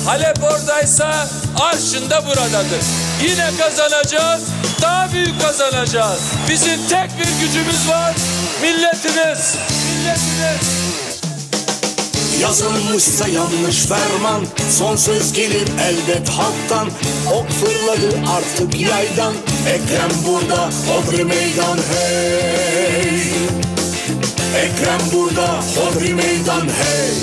Halep oradaysa Arşın da buradadır. Yine kazanacağız, daha büyük kazanacağız. Bizim tek bir gücümüz var, milletimiz. Yazılmışsa yanlış ferman, son söz gelir elbet halktan. Ok fırladı artık yaydan, Ekrem burada, hodri meydan hey. Ekrem burada, hodri meydan hey.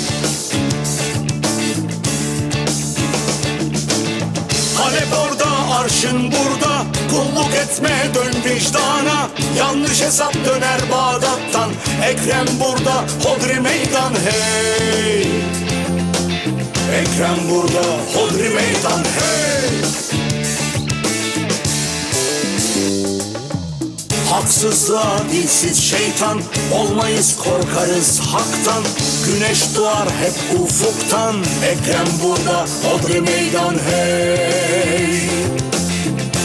Halep orada, Arşın burada, kulluk etme dön vicdana. Yanlış hesap döner Bağdat'tan, Ekrem burada, hodri meydan hey. Ekrem burada, hodri meydan hey. Haksızlığa dilsiz şeytan, olmayız korkarız haktan. Güneş doğar hep ufuktan, Ekrem burada, hodri meydan hey.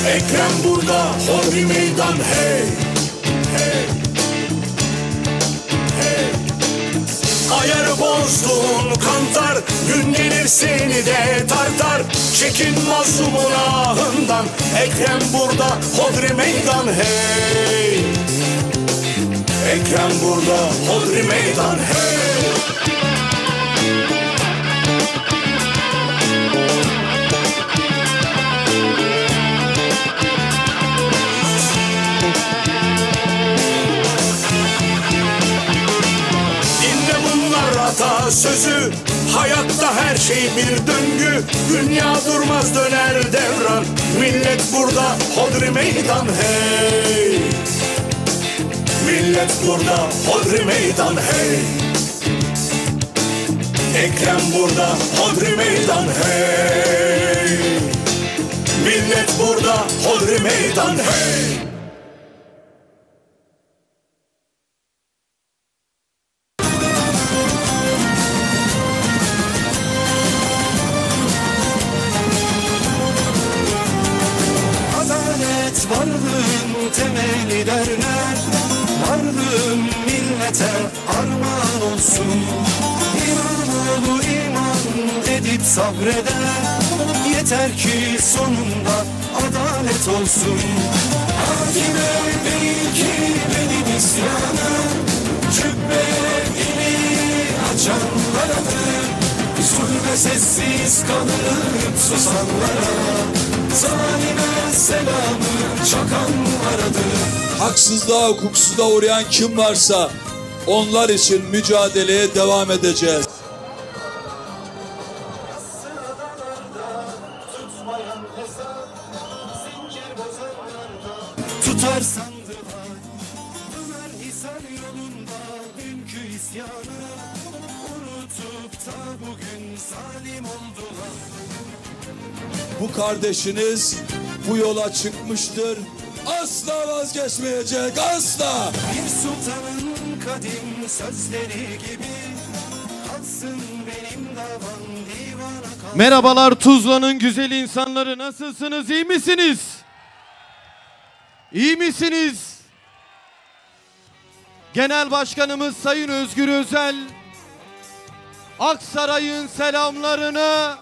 Ekrem burada, hodri meydan hey. Hey. Hey. Ayarı bozdun kantar, gün gelir seni de tartar. Çekin mazlumun ahından, Ekrem burada, hodri meydan hey. Ekrem burada, hodri meydan hey. Sözü, hayatta her şey bir döngü. Dünya durmaz döner devran, millet burada, hodri meydan hey. Millet burada, hodri meydan hey. Ekrem burada, hodri meydan hey. Millet burada, hodri meydan hey. Varlığın temeli derler, varlığın millete armağan olsun. İmanoğlu iman edip sabreder, yeter ki sonunda adalet olsun. Hakime değil ki benim isyanım, cübbeye dili açanlaradır. Zulme sessiz kalıp susanlara, zalime selamı çakanlaradır. Haksızlığa, hukuksuzluğa uğrayan kim varsa onlar için mücadeleye devam edeceğiz. Tutar sandılar, Ömer Hisar yolunda dünkü isyanı, unutup da bugün zalim oldular. Bu kardeşiniz bu yola çıkmıştır. Asla vazgeçmeyecek, asla. Bir sultanın kadim sözleri gibi kalsın benim davam divana kalsın. Merhabalar Tuzla'nın güzel insanları, nasılsınız, iyi misiniz? İyi misiniz? Genel Başkanımız Sayın Özgür Özel Aksaray'ın selamlarını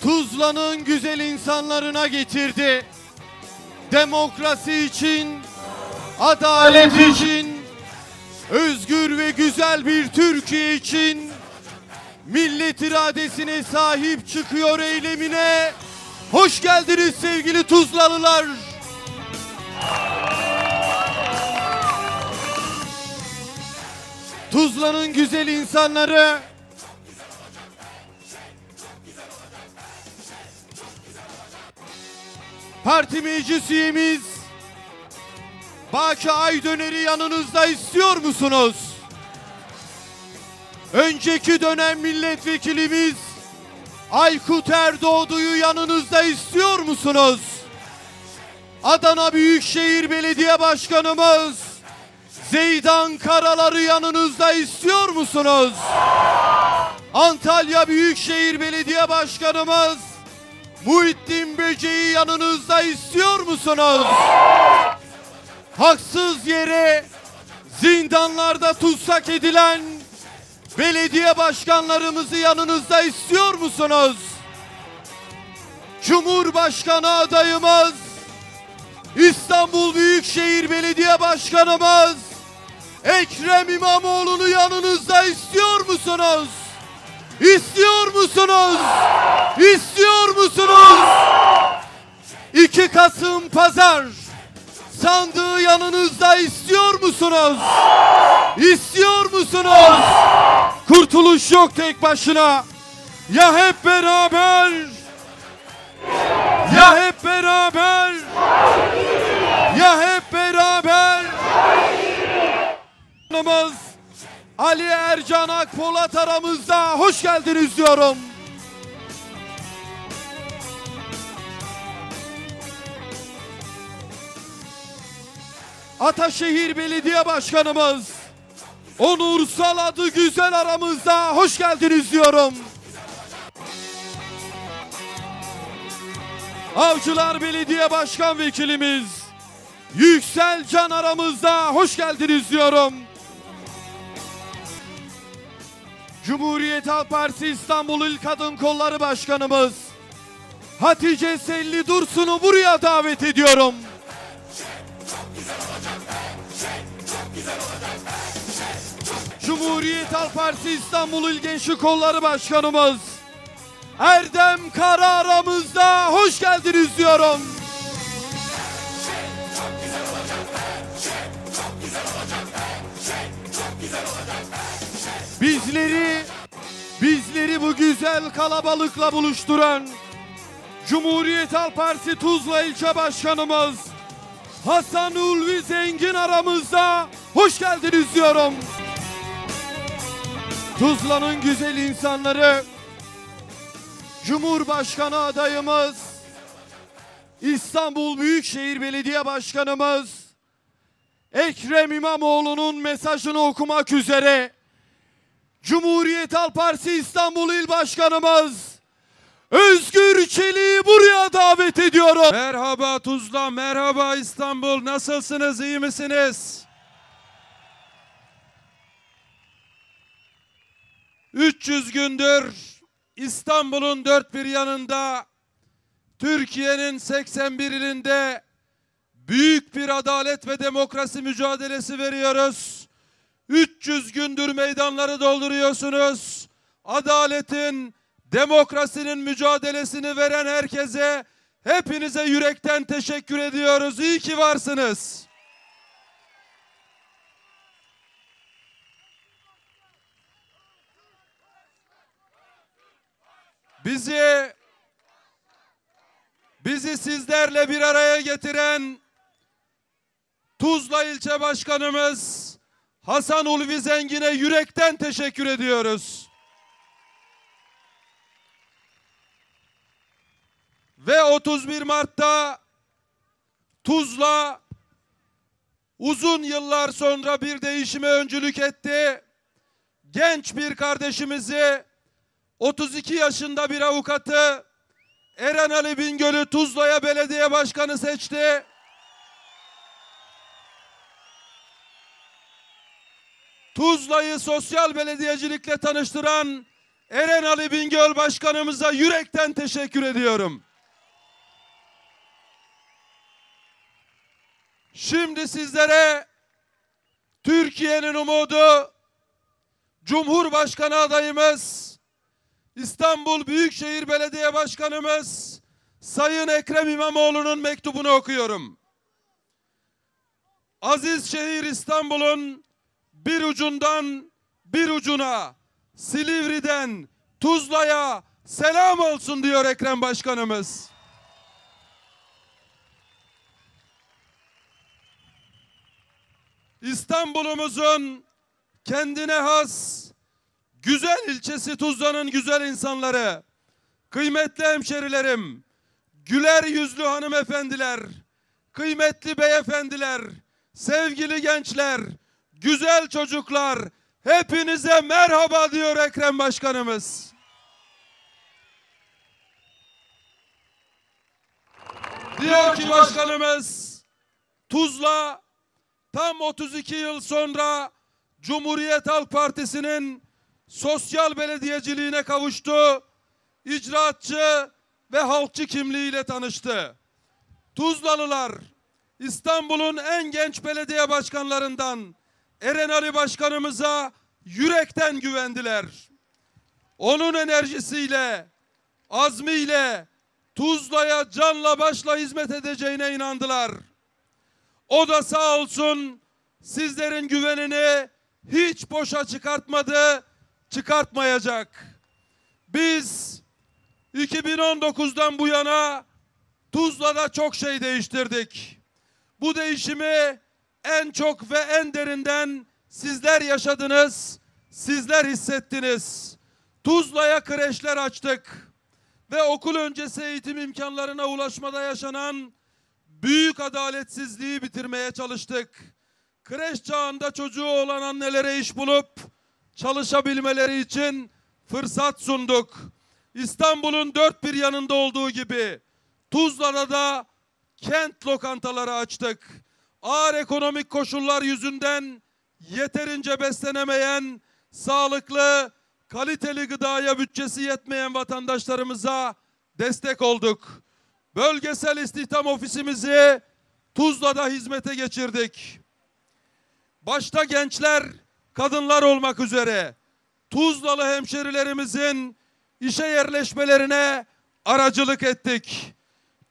Tuzla'nın güzel insanlarına getirdi. Demokrasi için, adalet için, özgür ve güzel bir Türkiye için millet iradesine sahip çıkıyor eylemine hoş geldiniz sevgili Tuzlalılar. Tuzla'nın güzel insanları parti meclis üyemiz Baki Aydöner'i yanınızda istiyor musunuz? Önceki dönem milletvekilimiz Aykut Erdoğdu'yu yanınızda istiyor musunuz? Adana Büyükşehir Belediye Başkanımız Zeydan Karalar'ı yanınızda istiyor musunuz? Antalya Büyükşehir Belediye Başkanımız Muhittin Böceği yanınızda istiyor musunuz? Haksız yere zindanlarda tutsak edilen belediye başkanlarımızı yanınızda istiyor musunuz? Cumhurbaşkanı adayımız, İstanbul Büyükşehir Belediye Başkanımız Ekrem İmamoğlu'nu yanınızda istiyor musunuz? İstiyor musunuz? İstiyor musunuz? 2 Kasım Pazar sandığı yanınızda istiyor musunuz? İstiyor musunuz? Kurtuluş yok tek başına. Ya hep beraber, ya hep beraber, ya hep beraber. Ali Ercan Akpolat aramızda, hoş geldiniz diyorum. Ataşehir Belediye Başkanımız Onursal adı güzel aramızda, hoş geldiniz diyorum. Avcılar Belediye Başkan Vekilimiz Yüksel Can aramızda, hoş geldiniz diyorum. Cumhuriyet Halk Partisi İstanbul İl Kadın Kolları Başkanımız Hatice Selli Dursun'u buraya davet ediyorum. Cumhuriyet Halk Partisi İstanbul İl Gençlik Kolları Başkanımız Erdem Kara aramızda, hoş geldiniz diyorum. Bizleri bu güzel kalabalıkla buluşturan Cumhuriyet Halk Partisi Tuzla İlçe Başkanımız Hasan Ulvi Zengin aramızda, hoş geldiniz diyorum. Tuzla'nın güzel insanları, Cumhurbaşkanı adayımız, İstanbul Büyükşehir Belediye Başkanımız Ekrem İmamoğlu'nun mesajını okumak üzere Cumhuriyet Halk Partisi İstanbul İl Başkanımız Özgür Çelik'i buraya davet ediyorum. Merhaba Tuzla, merhaba İstanbul. Nasılsınız, iyi misiniz? 300 gündür İstanbul'un dört bir yanında, Türkiye'nin 81 ilinde büyük bir adalet ve demokrasi mücadelesi veriyoruz. 300 gündür meydanları dolduruyorsunuz. Adaletin, demokrasinin mücadelesini veren herkese, hepinize yürekten teşekkür ediyoruz. İyi ki varsınız. Bizi sizlerle bir araya getiren Tuzla İlçe Başkanımız Hasan Ulvi Zengin'e yürekten teşekkür ediyoruz. Ve 31 Mart'ta Tuzla uzun yıllar sonra bir değişime öncülük etti. Genç bir kardeşimizi, 32 yaşında bir avukatı Eren Ali Bingöl'ü Tuzla'ya belediye başkanı seçti. Tuzla'yı sosyal belediyecilikle tanıştıran Eren Ali Bingöl Başkanımıza yürekten teşekkür ediyorum. Şimdi sizlere Türkiye'nin umudu, Cumhurbaşkanı adayımız, İstanbul Büyükşehir Belediye Başkanımız Sayın Ekrem İmamoğlu'nun mektubunu okuyorum. Aziz şehir İstanbul'un bir ucundan bir ucuna, Silivri'den Tuzla'ya selam olsun diyor Ekrem Başkanımız. İstanbul'umuzun kendine has güzel ilçesi Tuzla'nın güzel insanları, kıymetli hemşerilerim, güler yüzlü hanımefendiler, kıymetli beyefendiler, sevgili gençler, güzel çocuklar, hepinize merhaba diyor Ekrem Başkanımız. Diyor ki başkanımız, Tuzla tam 32 yıl sonra Cumhuriyet Halk Partisi'nin sosyal belediyeciliğine kavuştu. İcraatçı, ve halkçı kimliğiyle tanıştı. Tuzlalılar İstanbul'un en genç belediye başkanlarından Eren Ali Başkanımıza yürekten güvendiler. Onun enerjisiyle, azmiyle Tuzla'ya canla başla hizmet edeceğine inandılar. O da sağ olsun sizlerin güvenini hiç boşa çıkartmadı, çıkartmayacak. Biz 2019'dan bu yana Tuzla'da çok şey değiştirdik. Bu değişimi en çok ve en derinden sizler yaşadınız, sizler hissettiniz. Tuzla'ya kreşler açtık ve okul öncesi eğitim imkanlarına ulaşmada yaşanan büyük adaletsizliği bitirmeye çalıştık. Kreş çağında çocuğu olan annelere iş bulup çalışabilmeleri için fırsat sunduk. İstanbul'un dört bir yanında olduğu gibi Tuzla'da da kent lokantaları açtık. Ağır ekonomik koşullar yüzünden yeterince beslenemeyen, sağlıklı, kaliteli gıdaya bütçesi yetmeyen vatandaşlarımıza destek olduk. Bölgesel istihdam ofisimizi Tuzla'da hizmete geçirdik. Başta gençler, kadınlar olmak üzere Tuzlalı hemşerilerimizin işe yerleşmelerine aracılık ettik.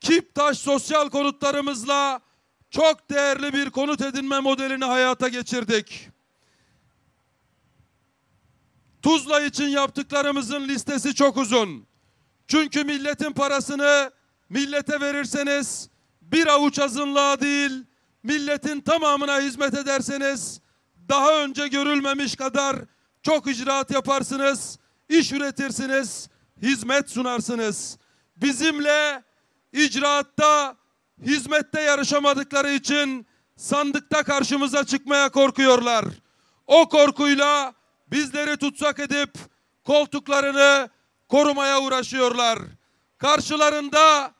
Kiptaş sosyal konutlarımızla çok değerli bir konut edinme modelini hayata geçirdik. Tuzla için yaptıklarımızın listesi çok uzun. Çünkü milletin parasını millete verirseniz bir avuç azınlığa değil, milletin tamamına hizmet ederseniz daha önce görülmemiş kadar çok icraat yaparsınız, iş üretirsiniz, hizmet sunarsınız. Bizimle icraatta, hizmette yarışamadıkları için sandıkta karşımıza çıkmaya korkuyorlar. O korkuyla bizleri tutsak edip koltuklarını korumaya uğraşıyorlar. Karşılarında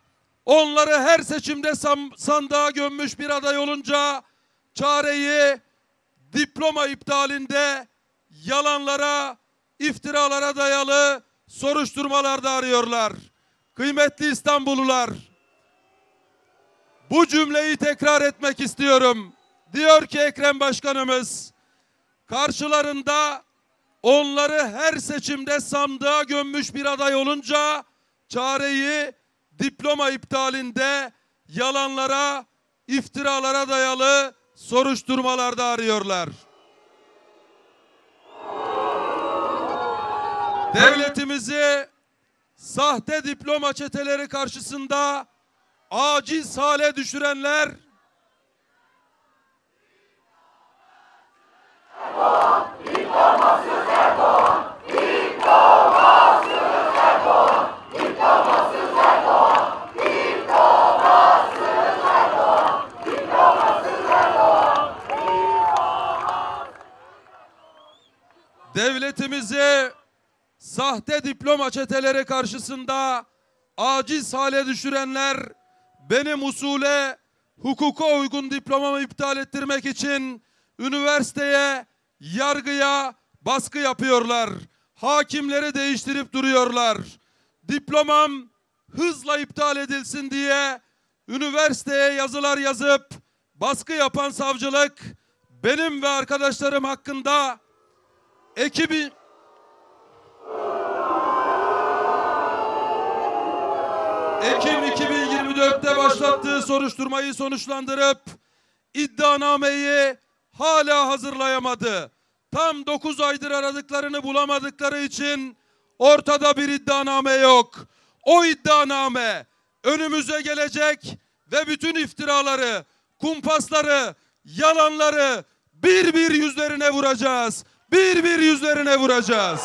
onları her seçimde sandığa gömmüş bir aday olunca çareyi diploma iptalinde yalanlara, iftiralara dayalı soruşturmalarda arıyorlar. Kıymetli İstanbullular, bu cümleyi tekrar etmek istiyorum. Diyor ki Ekrem Başkanımız, karşılarında onları her seçimde sandığa gömmüş bir aday olunca çareyi diploma iptalinde yalanlara, iftiralara dayalı soruşturmalarda arıyorlar. Devletimizi sahte diploma çeteleri karşısında aciz hale düşürenler devletimizi sahte diploma çeteleri karşısında aciz hale düşürenler benim usule, hukuka uygun diplomamı iptal ettirmek için üniversiteye, yargıya baskı yapıyorlar. Hakimleri değiştirip duruyorlar. Diplomam hızla iptal edilsin diye üniversiteye yazılar yazıp baskı yapan savcılık benim ve arkadaşlarım hakkında Ekim 2024'te başlattığı soruşturmayı sonuçlandırıp iddianameyi hala hazırlayamadı. Tam 9 aydır aradıklarını bulamadıkları için ortada bir iddianame yok. O iddianame önümüze gelecek ve bütün iftiraları, kumpasları, yalanları bir bir yüzlerine vuracağız. Bir bir yüzlerine vuracağız.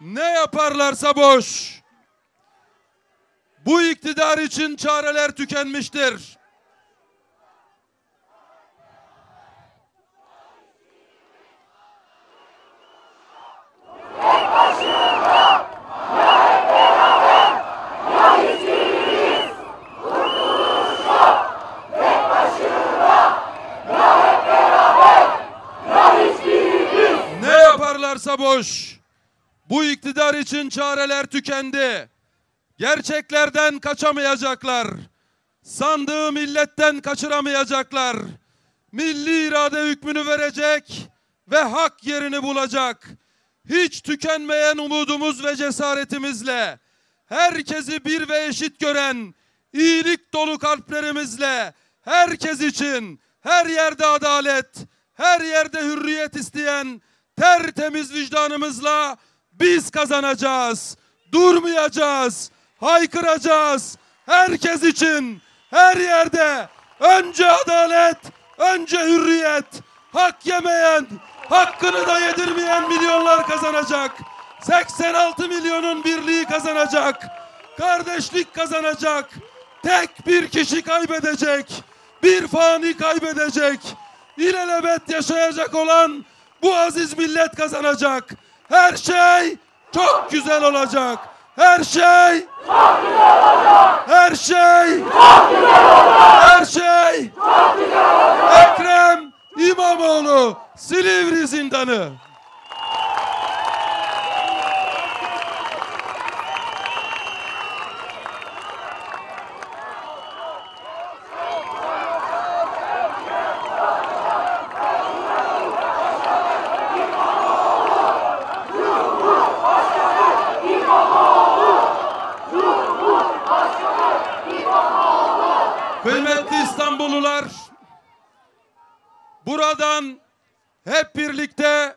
Ne yaparlarsa boş. Bu iktidar için çareler tükenmiştir. varsa boş. Bu iktidar için çareler tükendi. Gerçeklerden kaçamayacaklar. Sandığı milletten kaçıramayacaklar. Milli irade hükmünü verecek ve hak yerini bulacak. Hiç tükenmeyen umudumuz ve cesaretimizle, herkesi bir ve eşit gören iyilik dolu kalplerimizle, herkes için her yerde adalet, her yerde hürriyet isteyen tertemiz vicdanımızla biz kazanacağız. Durmayacağız, haykıracağız. Herkes için her yerde önce adalet, önce hürriyet. Hak yemeyen, hakkını da yedirmeyen milyonlar kazanacak. 86 milyonun birliği kazanacak. Kardeşlik kazanacak. Tek bir kişi kaybedecek. Bir fani kaybedecek. İlelebet yaşayacak olan bu aziz millet kazanacak. Her şey çok güzel olacak. Her şey çok güzel olacak. Her şey çok güzel olacak. Her şey çok güzel olacak. Ekrem İmamoğlu, Silivri zindanı. Kıymetli İstanbullular, buradan hep birlikte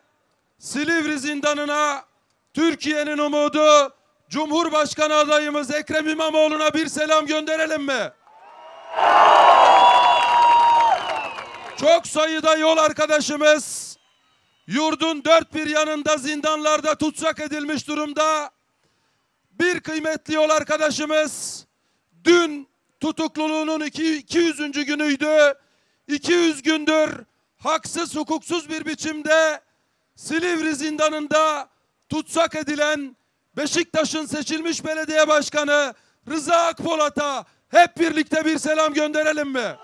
Silivri zindanına Türkiye'nin umudu Cumhurbaşkanı adayımız Ekrem İmamoğlu'na bir selam gönderelim mi? Çok sayıda yol arkadaşımız yurdun dört bir yanında zindanlarda tutsak edilmiş durumda. Bir kıymetli yol arkadaşımız dün tutukluluğunun 200. günüydü. 200 gündür haksız hukuksuz bir biçimde Silivri zindanında tutsak edilen Beşiktaş'ın seçilmiş belediye başkanı Rıza Akpolat'a hep birlikte bir selam gönderelim mi?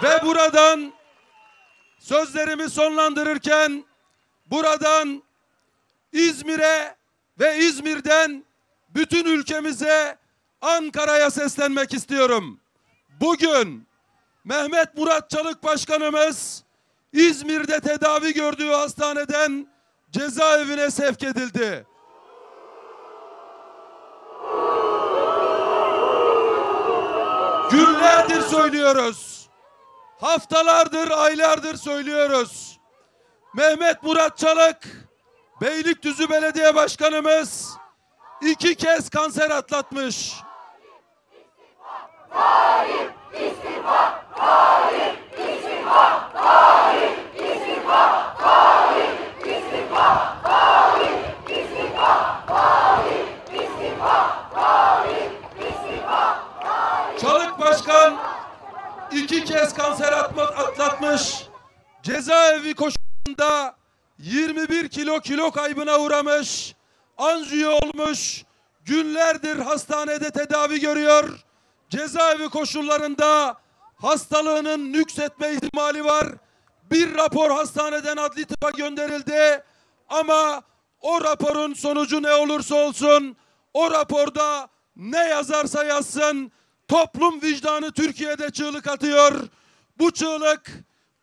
Ve buradan sözlerimi sonlandırırken buradan İzmir'e ve İzmir'den bütün ülkemize, Ankara'ya seslenmek istiyorum. Bugün Mehmet Murat Çalık Başkanımız İzmir'de tedavi gördüğü hastaneden cezaevine sevk edildi. Günlerdir söylüyoruz. Haftalardır, aylardır söylüyoruz. Mehmet Murat Çalık, Beylikdüzü Belediye Başkanımız 2 kez kanser atlatmış. Tayyip istifa, Tayyip istifa, Tayyip istifa, Tayyip istifa, Tayyip istifa, Tayyip istifa, Tayyip istifa. Çalık Başkan 2 kez kanser atlatmış. Cezaevi koşullarında 21 kilo kaybına uğramış. Anjiyo olmuş. Günlerdir hastanede tedavi görüyor. Cezaevi koşullarında hastalığının nüksetme ihtimali var. Bir rapor hastaneden adli tıbba gönderildi. Ama o raporun sonucu ne olursa olsun, o raporda ne yazarsa yazsın, toplum vicdanı Türkiye'de çığlık atıyor. Bu çığlık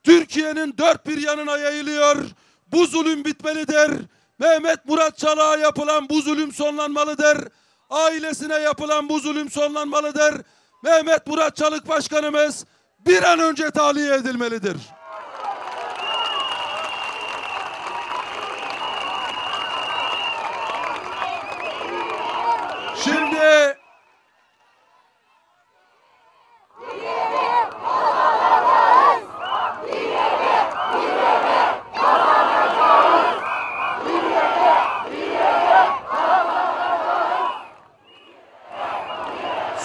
Türkiye'nin dört bir yanına yayılıyor. Bu zulüm bitmelidir. Mehmet Murat Çalık'a yapılan bu zulüm sonlanmalıdır. Ailesine yapılan bu zulüm sonlanmalıdır. Mehmet Murat Çalık Başkanımız bir an önce tahliye edilmelidir. Şimdi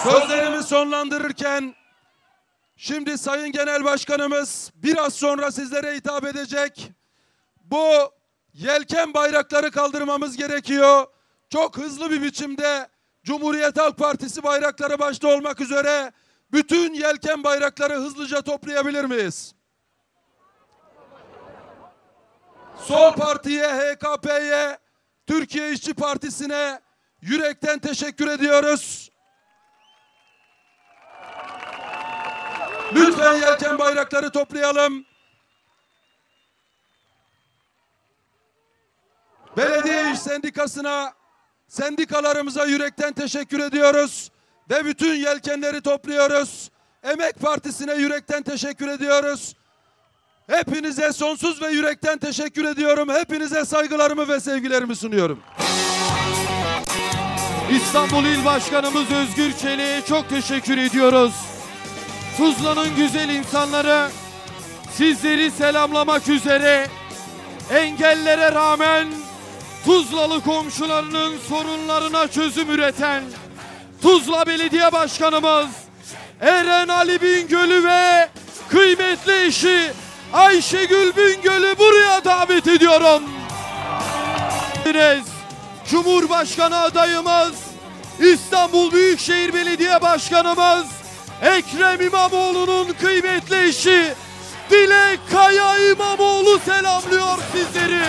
sözlerimi sonlandırırken şimdi Sayın Genel Başkanımız biraz sonra sizlere hitap edecek. Bu yelken bayrakları kaldırmamız gerekiyor. Çok hızlı bir biçimde Cumhuriyet Halk Partisi bayrakları başta olmak üzere bütün yelken bayrakları hızlıca toplayabilir miyiz? Sol Parti'ye, HKP'ye, Türkiye İşçi Partisi'ne yürekten teşekkür ediyoruz. Lütfen yelken bayrakları toplayalım. Belediye İş Sendikası'na, sendikalarımıza yürekten teşekkür ediyoruz. Ve bütün yelkenleri topluyoruz. Emek Partisi'ne yürekten teşekkür ediyoruz. Hepinize sonsuz ve yürekten teşekkür ediyorum. Hepinize saygılarımı ve sevgilerimi sunuyorum. İstanbul İl Başkanımız Özgür Çelik'e çok teşekkür ediyoruz. Tuzla'nın güzel insanları sizleri selamlamak üzere engellere rağmen Tuzlalı komşularının sorunlarına çözüm üreten Tuzla Belediye Başkanımız Eren Ali Bingöl'ü ve kıymetli eşi Ayşegül Bingöl'ü buraya davet ediyorum. Cumhurbaşkanı adayımız İstanbul Büyükşehir Belediye Başkanımız Ekrem İmamoğlu'nun kıymetli eşi Dilek Kaya İmamoğlu selamlıyor sizleri.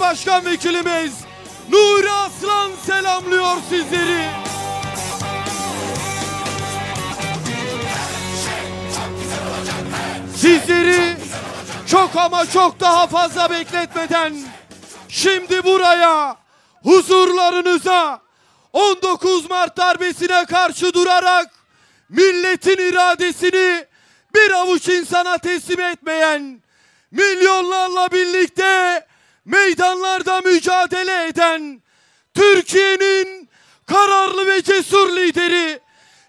Başkan Vekilimiz Nuri Aslan selamlıyor sizleri. Sizleri çok ama çok daha fazla bekletmeden şimdi buraya huzurlarınıza 19 Mart darbesine karşı durarak milletin iradesini bir avuç insana teslim etmeyen, milyonlarla birlikte meydanlarda mücadele eden Türkiye'nin kararlı ve cesur lideri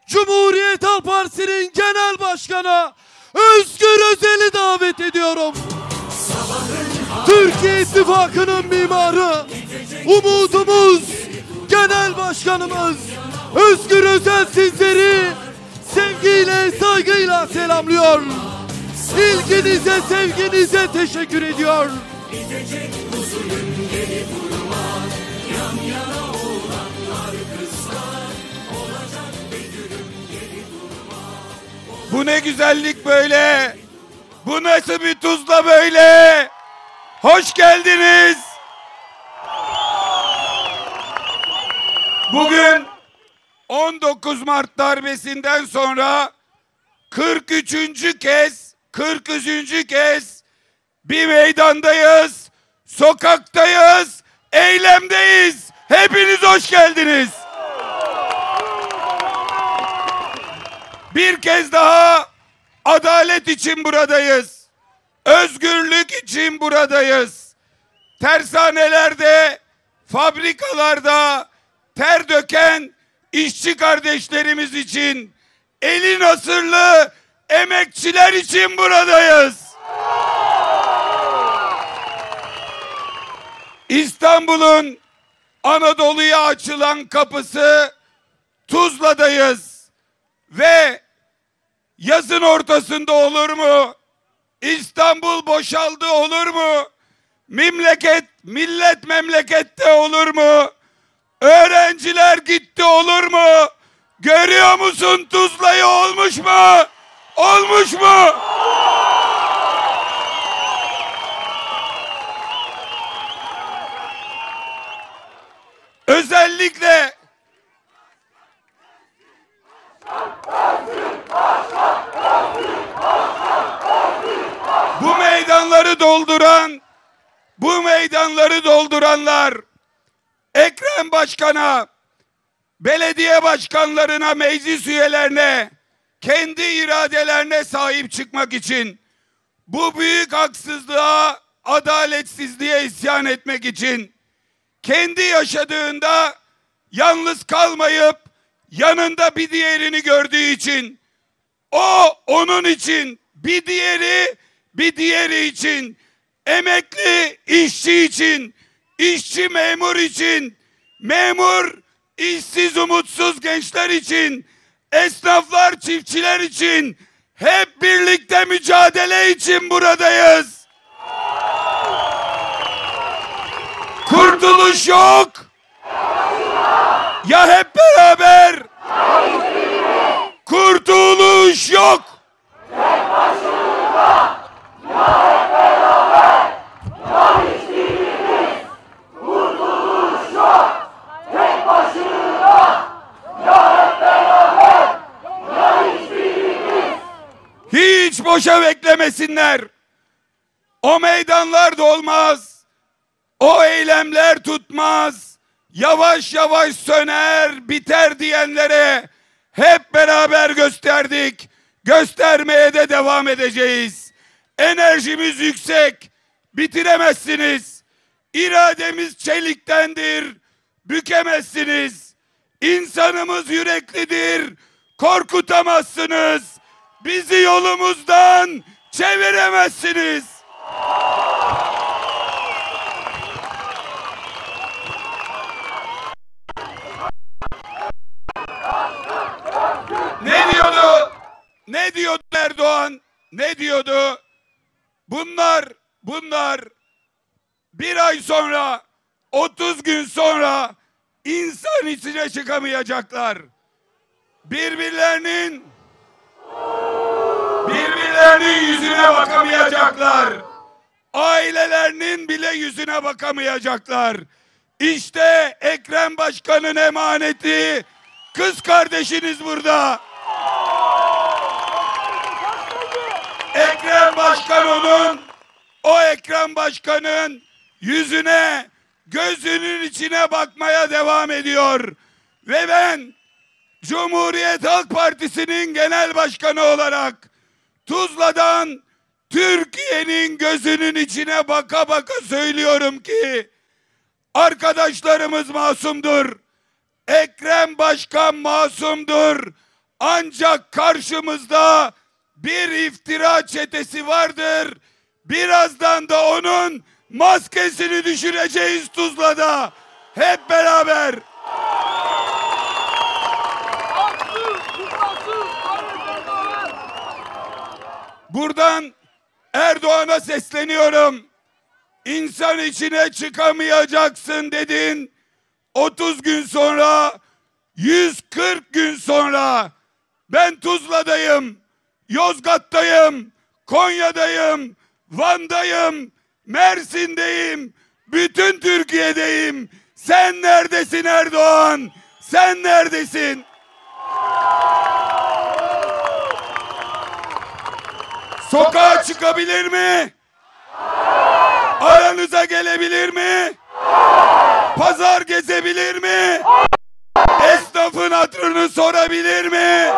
Cumhuriyet Halk Partisi'nin Genel Başkanı Özgür Özel'i davet ediyorum. Türkiye İttifakı'nın mimarı, umudumuz, Genel Başkanımız Özgür Özel sizleri sevgiyle, saygıyla selamlıyor. İlginize, sevginize teşekkür ediyor. Bu ne güzellik böyle? Bu nasıl bir Tuzla böyle? Hoş geldiniz. Bugün 19 Mart darbesinden sonra 43. kez bir meydandayız, sokaktayız, eylemdeyiz. Hepiniz hoş geldiniz. Bir kez daha adalet için buradayız. Özgürlük için buradayız. Tersanelerde, fabrikalarda ter döken işçi kardeşlerimiz için, eli nasırlı emekçiler için buradayız. İstanbul'un Anadolu'ya açılan kapısı Tuzla'dayız. Ve yazın ortasında olur mu? İstanbul boşaldı olur mu? Millet memlekette olur mu? Öğrenciler gitti olur mu? Görüyor musun Tuzla'yı, olmuş mu? Olmuş mu? Özellikle bu meydanları dolduranlar Ekrem Başkan'a, belediye başkanlarına, meclis üyelerine, kendi iradelerine sahip çıkmak için, bu büyük haksızlığa, adaletsizliğe isyan etmek için, kendi yaşadığında yalnız kalmayıp yanında bir diğerini gördüğü için, onun için, bir diğeri için, emekli işçi için, işçi memur için, memur işsiz umutsuz gençler için, esnaflar, çiftçiler için, hep birlikte mücadele için buradayız. Kurtuluş yok. Ya hep beraber. Kurtuluş yok. Tek başına. boşa beklemesinler. O meydanlar da olmaz. O eylemler tutmaz. Yavaş yavaş söner, biter diyenlere hep beraber gösterdik. Göstermeye de devam edeceğiz. Enerjimiz yüksek. Bitiremezsiniz. İrademiz çeliktendir. Bükemezsiniz. İnsanımız yüreklidir. Korkutamazsınız. Bizi yolumuzdan çeviremezsiniz. Ne diyordu? Ne diyordu Erdoğan? Ne diyordu? Bunlar bir ay sonra, 30 gün sonra insan içine çıkamayacaklar. Birbirlerinin yüzüne bakamayacaklar. Ailelerinin bile yüzüne bakamayacaklar. İşte Ekrem Başkan'ın emaneti kız kardeşiniz burada. Ekrem Başkan'ın yüzüne, gözünün içine bakmaya devam ediyor. Ve ben Cumhuriyet Halk Partisi'nin genel başkanı olarak Tuzla'dan Türkiye'nin gözünün içine baka baka söylüyorum ki arkadaşlarımız masumdur. Ekrem Başkan masumdur. Ancak karşımızda bir iftira çetesi vardır. Birazdan da onun maskesini düşüreceğiz Tuzla'da. Hep beraber. Buradan Erdoğan'a sesleniyorum. İnsan içine çıkamayacaksın dedin. 30 gün sonra, 140 gün sonra ben Tuzla'dayım, Yozgat'tayım, Konya'dayım, Van'dayım, Mersin'deyim, bütün Türkiye'deyim. Sen neredesin Erdoğan? Sen neredesin? Sokağa çıkabilir mi? Aranıza gelebilir mi? Pazar gezebilir mi? Esnafın hatırını sorabilir mi?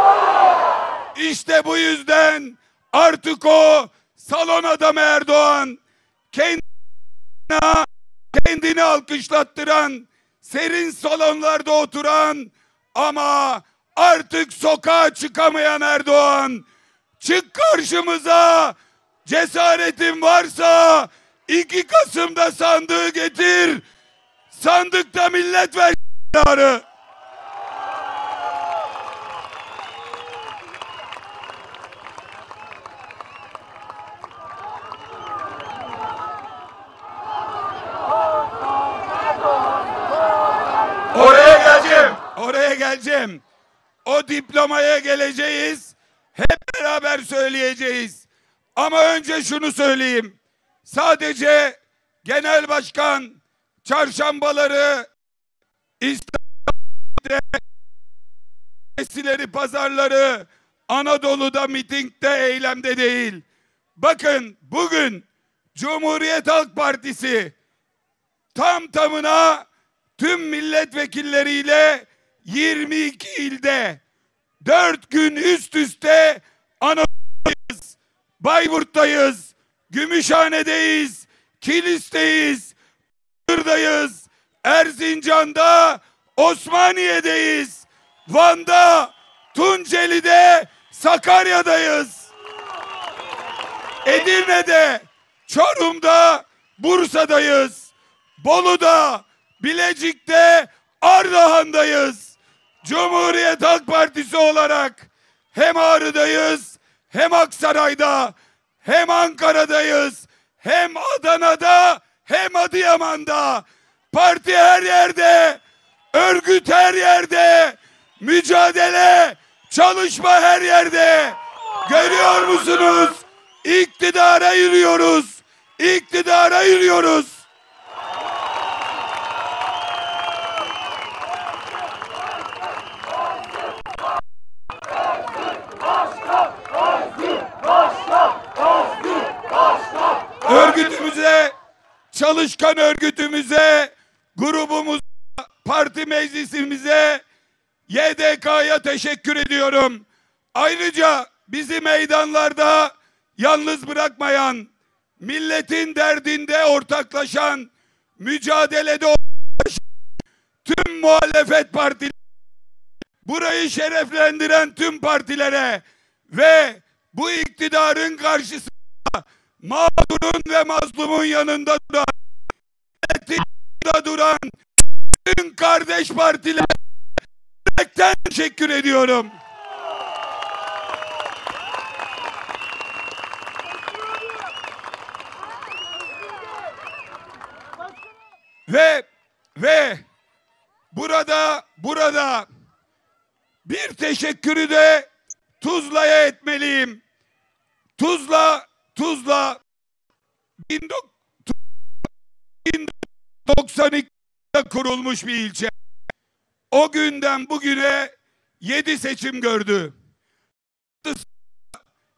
İşte bu yüzden artık o salon adamı Erdoğan, kendini alkışlattıran, serin salonlarda oturan ama artık sokağa çıkamayan Erdoğan, çık karşımıza, cesaretin varsa 2 Kasım'da sandığı getir, sandıkta millet ver kararı. Oraya geleceğim. O diplomaya geleceğiz. Hep beraber söyleyeceğiz. Ama önce şunu söyleyeyim. Sadece genel başkan çarşambaları İstanbul'da pazarları Anadolu'da mitingde, eylemde değil. Bakın bugün Cumhuriyet Halk Partisi tam tamına tüm milletvekilleriyle 22 ilde 4 gün üst üste Anadolu'dayız, Bayburt'tayız, Gümüşhane'deyiz, Kilis'teyiz, Iğdır'dayız, Erzincan'da, Osmaniye'deyiz, Van'da, Tunceli'de, Sakarya'dayız, Edirne'de, Çorum'da, Bursa'dayız, Bolu'da, Bilecik'te, Ardahan'dayız. Cumhuriyet Halk Partisi olarak hem Ağrı'dayız, hem Aksaray'da, hem Ankara'dayız, hem Adana'da, hem Adıyaman'da. Parti her yerde, örgüt her yerde, mücadele, çalışma her yerde. Görüyor musunuz? İktidara yürüyoruz. İktidara yürüyoruz. Başkan! çalışkan örgütümüze, grubumuza, parti meclisimize, YDK'ya teşekkür ediyorum. Ayrıca bizi meydanlarda yalnız bırakmayan, milletin derdinde ortaklaşan, mücadelede ortaklaşan tüm muhalefet partileri, burayı şereflendiren tüm partilere ve bu iktidarın karşısında mağdurun ve mazlumun yanında duran, duran tüm kardeş partilere teşekkür ediyorum. Ve burada bir teşekkürü de Tuzla'ya etmeliyim. Tuzla 1992'de kurulmuş bir ilçe. O günden bugüne 7 seçim gördü.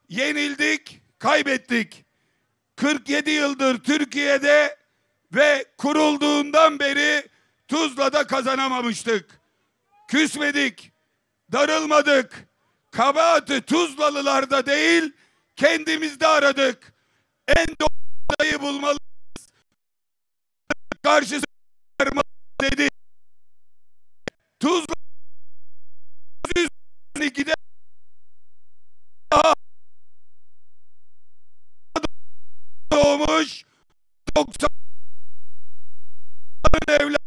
Yenildik, kaybettik. 47 yıldır Türkiye'de ve kurulduğundan beri Tuzla'da kazanamamıştık. Küsmedik, darılmadık. Kabahati Tuzlalılarda değil, kendimizde aradık. En doğru adayı bulmalıyız. Karşısında dedi. Tuzla 1902'de doğmuş 90 evlat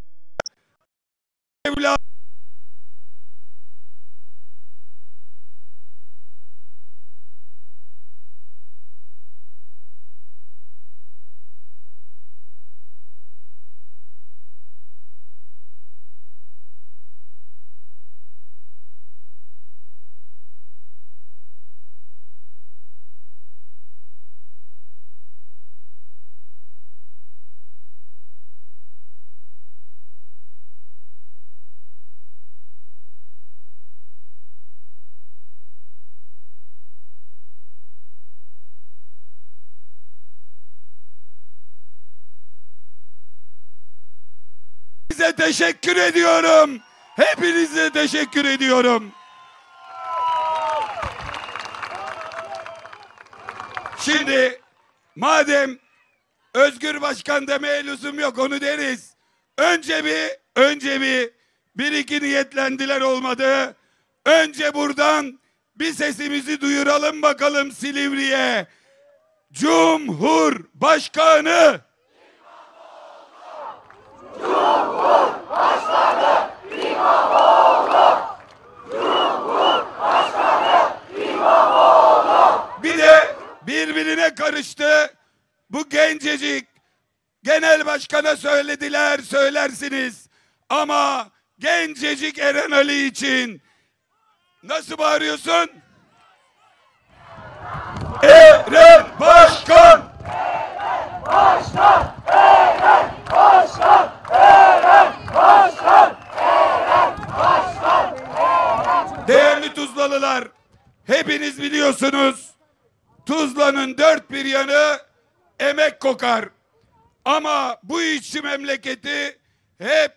Hepinize teşekkür ediyorum. Hepinize teşekkür ediyorum. Şimdi madem Özgür Başkan demeye lüzum yok, onu deriz. Önce bir iki niyetlendiler, olmadı. Önce buradan bir sesimizi duyuralım bakalım Silivri'ye. Cumhurbaşkanı bir de birbirine karıştı. Bu gencecik genel başkana söylediler, söylersiniz. Ama gencecik Eren Ali için nasıl bağırıyorsun? Eren Başkan! Eren Başkan! Eren Başkan! Eren Başkan! Eren Başkan! Değerli Tuzlalılar, hepiniz biliyorsunuz, Tuzla'nın dört bir yanı emek kokar. Ama bu işçi memleketi hep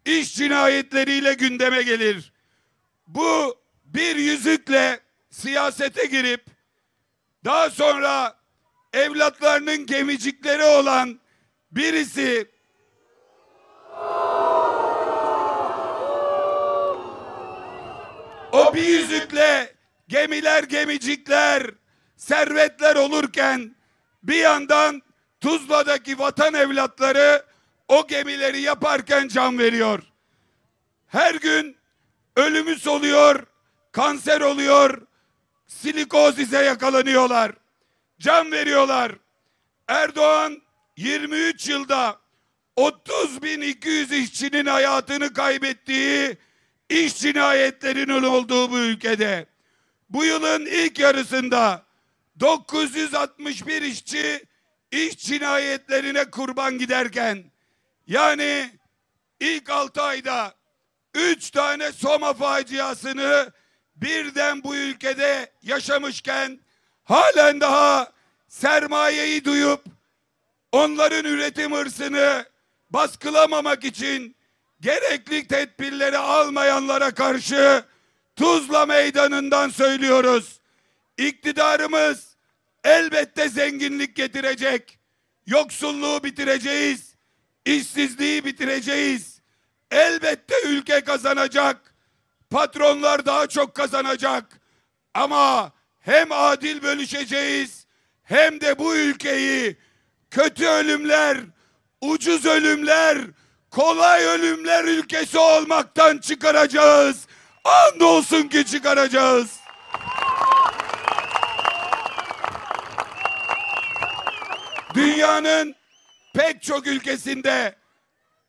iş cinayetleriyle gündeme gelir. Bu bir yüzükle siyasete girip daha sonra evlatlarının gemicikleri olan birisi o bir yüzükle gemiler, gemicikler, servetler olurken bir yandan Tuzla'daki vatan evlatları o gemileri yaparken can veriyor. Her gün ölümüs oluyor, kanser oluyor, silikozise yakalanıyorlar. Can veriyorlar. Erdoğan 23 yılda 30.200 işçinin hayatını kaybettiği iş cinayetlerinin olduğu bu ülkede bu yılın ilk yarısında 961 işçi iş cinayetlerine kurban giderken, yani ilk 6 ayda 3 tane Soma faciasını birden bu ülkede yaşamışken halen daha sermayeyi duyup onların üretim hırsını baskılamamak için gerekli tedbirleri almayanlara karşı Tuzla Meydanı'ndan söylüyoruz. İktidarımız elbette zenginlik getirecek. Yoksulluğu bitireceğiz. İşsizliği bitireceğiz. Elbette ülke kazanacak. Patronlar daha çok kazanacak. Ama hem adil bölüşeceğiz hem de bu ülkeyi kötü ölümler, ucuz ölümler, kolay ölümler ülkesi olmaktan çıkaracağız. Andolsun ki çıkaracağız. Dünyanın pek çok ülkesinde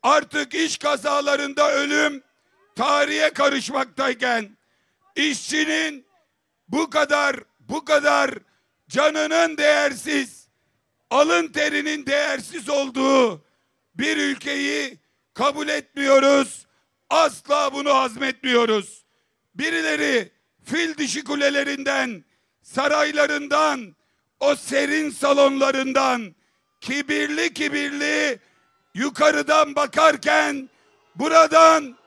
artık iş kazalarında ölüm tarihe karışmaktayken, işçinin bu kadar canının değersiz, alın terinin değersiz olduğu bir ülkeyi kabul etmiyoruz. Asla bunu hazmetmiyoruz. Birileri fil dişi kulelerinden, saraylarından, o serin salonlarından kibirli kibirli yukarıdan bakarken buradan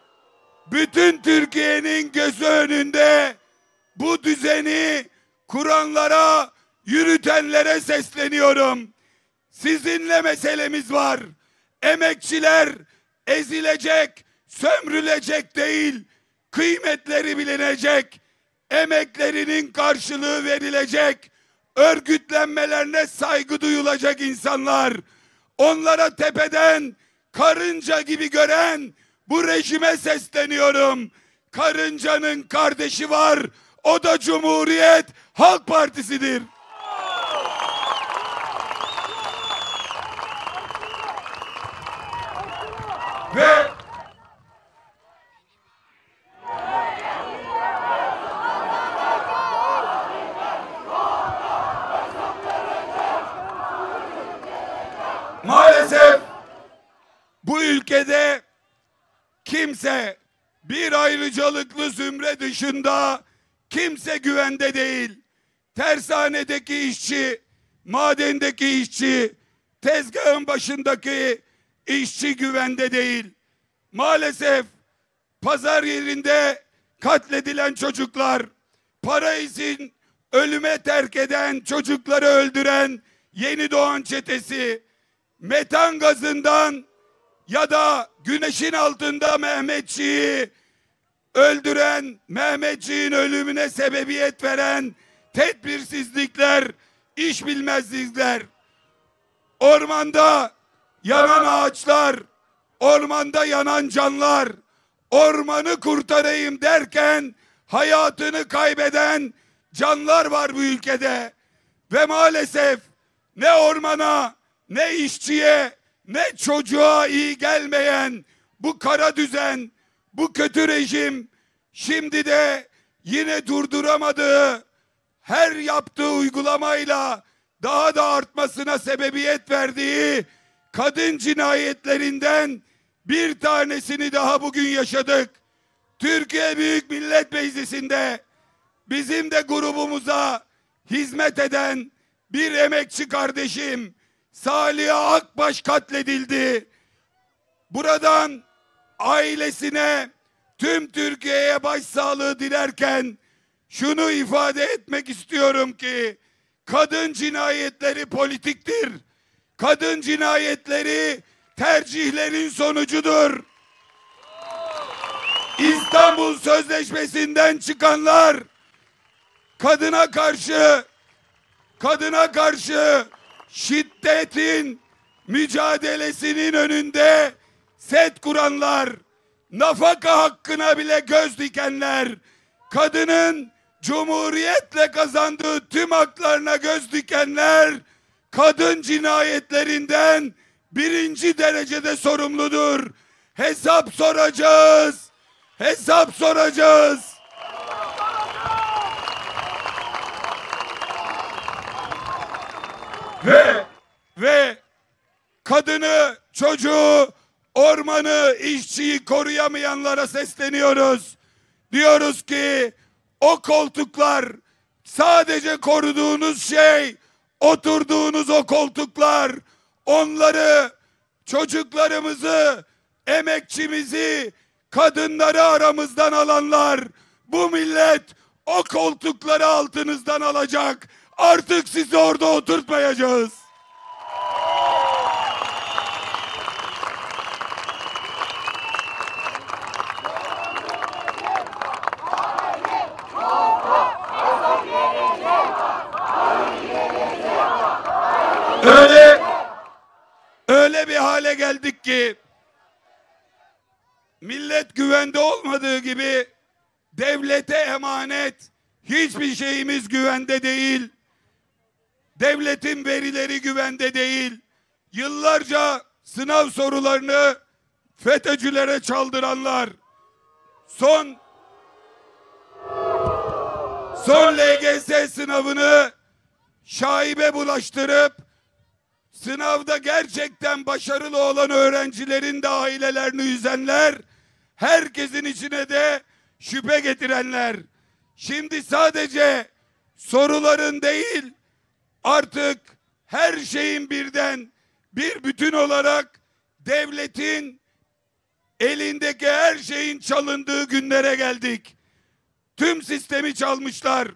bütün Türkiye'nin gözü önünde bu düzeni kuranlara, yürütenlere sesleniyorum. Sizinle meselemiz var. Emekçiler ezilecek, sömürülecek değil, kıymetleri bilinecek, emeklerinin karşılığı verilecek, örgütlenmelerine saygı duyulacak insanlar. Onlara tepeden karınca gibi gören bu rejime sesleniyorum. Karıncanın kardeşi var, o da Cumhuriyet Halk Partisi'dir. Ve maalesef bu ülkede kimse, bir ayrıcalıklı zümre dışında kimse güvende değil. Tersanedeki işçi, madendeki işçi, tezgahın başındaki işçi güvende değil. Maalesef pazar yerinde katledilen çocuklar, para için ölüme terk eden çocukları öldüren Yeni Doğan çetesi, metan gazından ya da güneşin altında Mehmetçiği öldüren, Mehmetçiğin ölümüne sebebiyet veren tedbirsizlikler, iş bilmezlikler, ormanda yanan ağaçlar, ormanda yanan canlar, ormanı kurtarayım derken hayatını kaybeden canlar var bu ülkede. Ve maalesef ne ormana, ne işçiye, ne çocuğa iyi gelmeyen bu kara düzen, bu kötü rejim şimdi de yine durduramadığı, her yaptığı uygulamayla daha da artmasına sebebiyet verdiği kadın cinayetlerinden bir tanesini daha bugün yaşadık. Türkiye Büyük Millet Meclisi'nde bizim de grubumuza hizmet eden bir emekçi kardeşim Saliha Akbaş katledildi. Buradan ailesine, tüm Türkiye'ye başsağlığı dilerken şunu ifade etmek istiyorum ki kadın cinayetleri politiktir. Kadın cinayetleri tercihlerin sonucudur. İstanbul Sözleşmesi'nden çıkanlar kadına karşı şiddetin mücadelesinin önünde set kuranlar, nafaka hakkına bile göz dikenler, kadının cumhuriyetle kazandığı tüm haklarına göz dikenler, kadın cinayetlerinden birinci derecede sorumludur. Hesap soracağız. Hesap soracağız. Ve kadını, çocuğu, ormanı, işçiyi koruyamayanlara sesleniyoruz. Diyoruz ki o koltuklar, sadece koruduğunuz şey oturduğunuz o koltuklar, onları, çocuklarımızı, emekçimizi, kadınları aramızdan alanlar, bu millet o koltukları altınızdan alacak. Artık sizi orada oturtmayacağız. Öyle bir hale geldik ki millet güvende olmadığı gibi devlete emanet hiçbir şeyimiz güvende değil. Devletin verileri güvende değil. Yıllarca sınav sorularını FETÖ'cülere çaldıranlar, son LGS sınavını şaibe bulaştırıp sınavda gerçekten başarılı olan öğrencilerin de ailelerini üzenler, herkesin içine de şüphe getirenler, şimdi sadece soruların değil, artık her şeyin birden bir bütün olarak devletin elindeki her şeyin çalındığı günlere geldik. Tüm sistemi çalmışlar.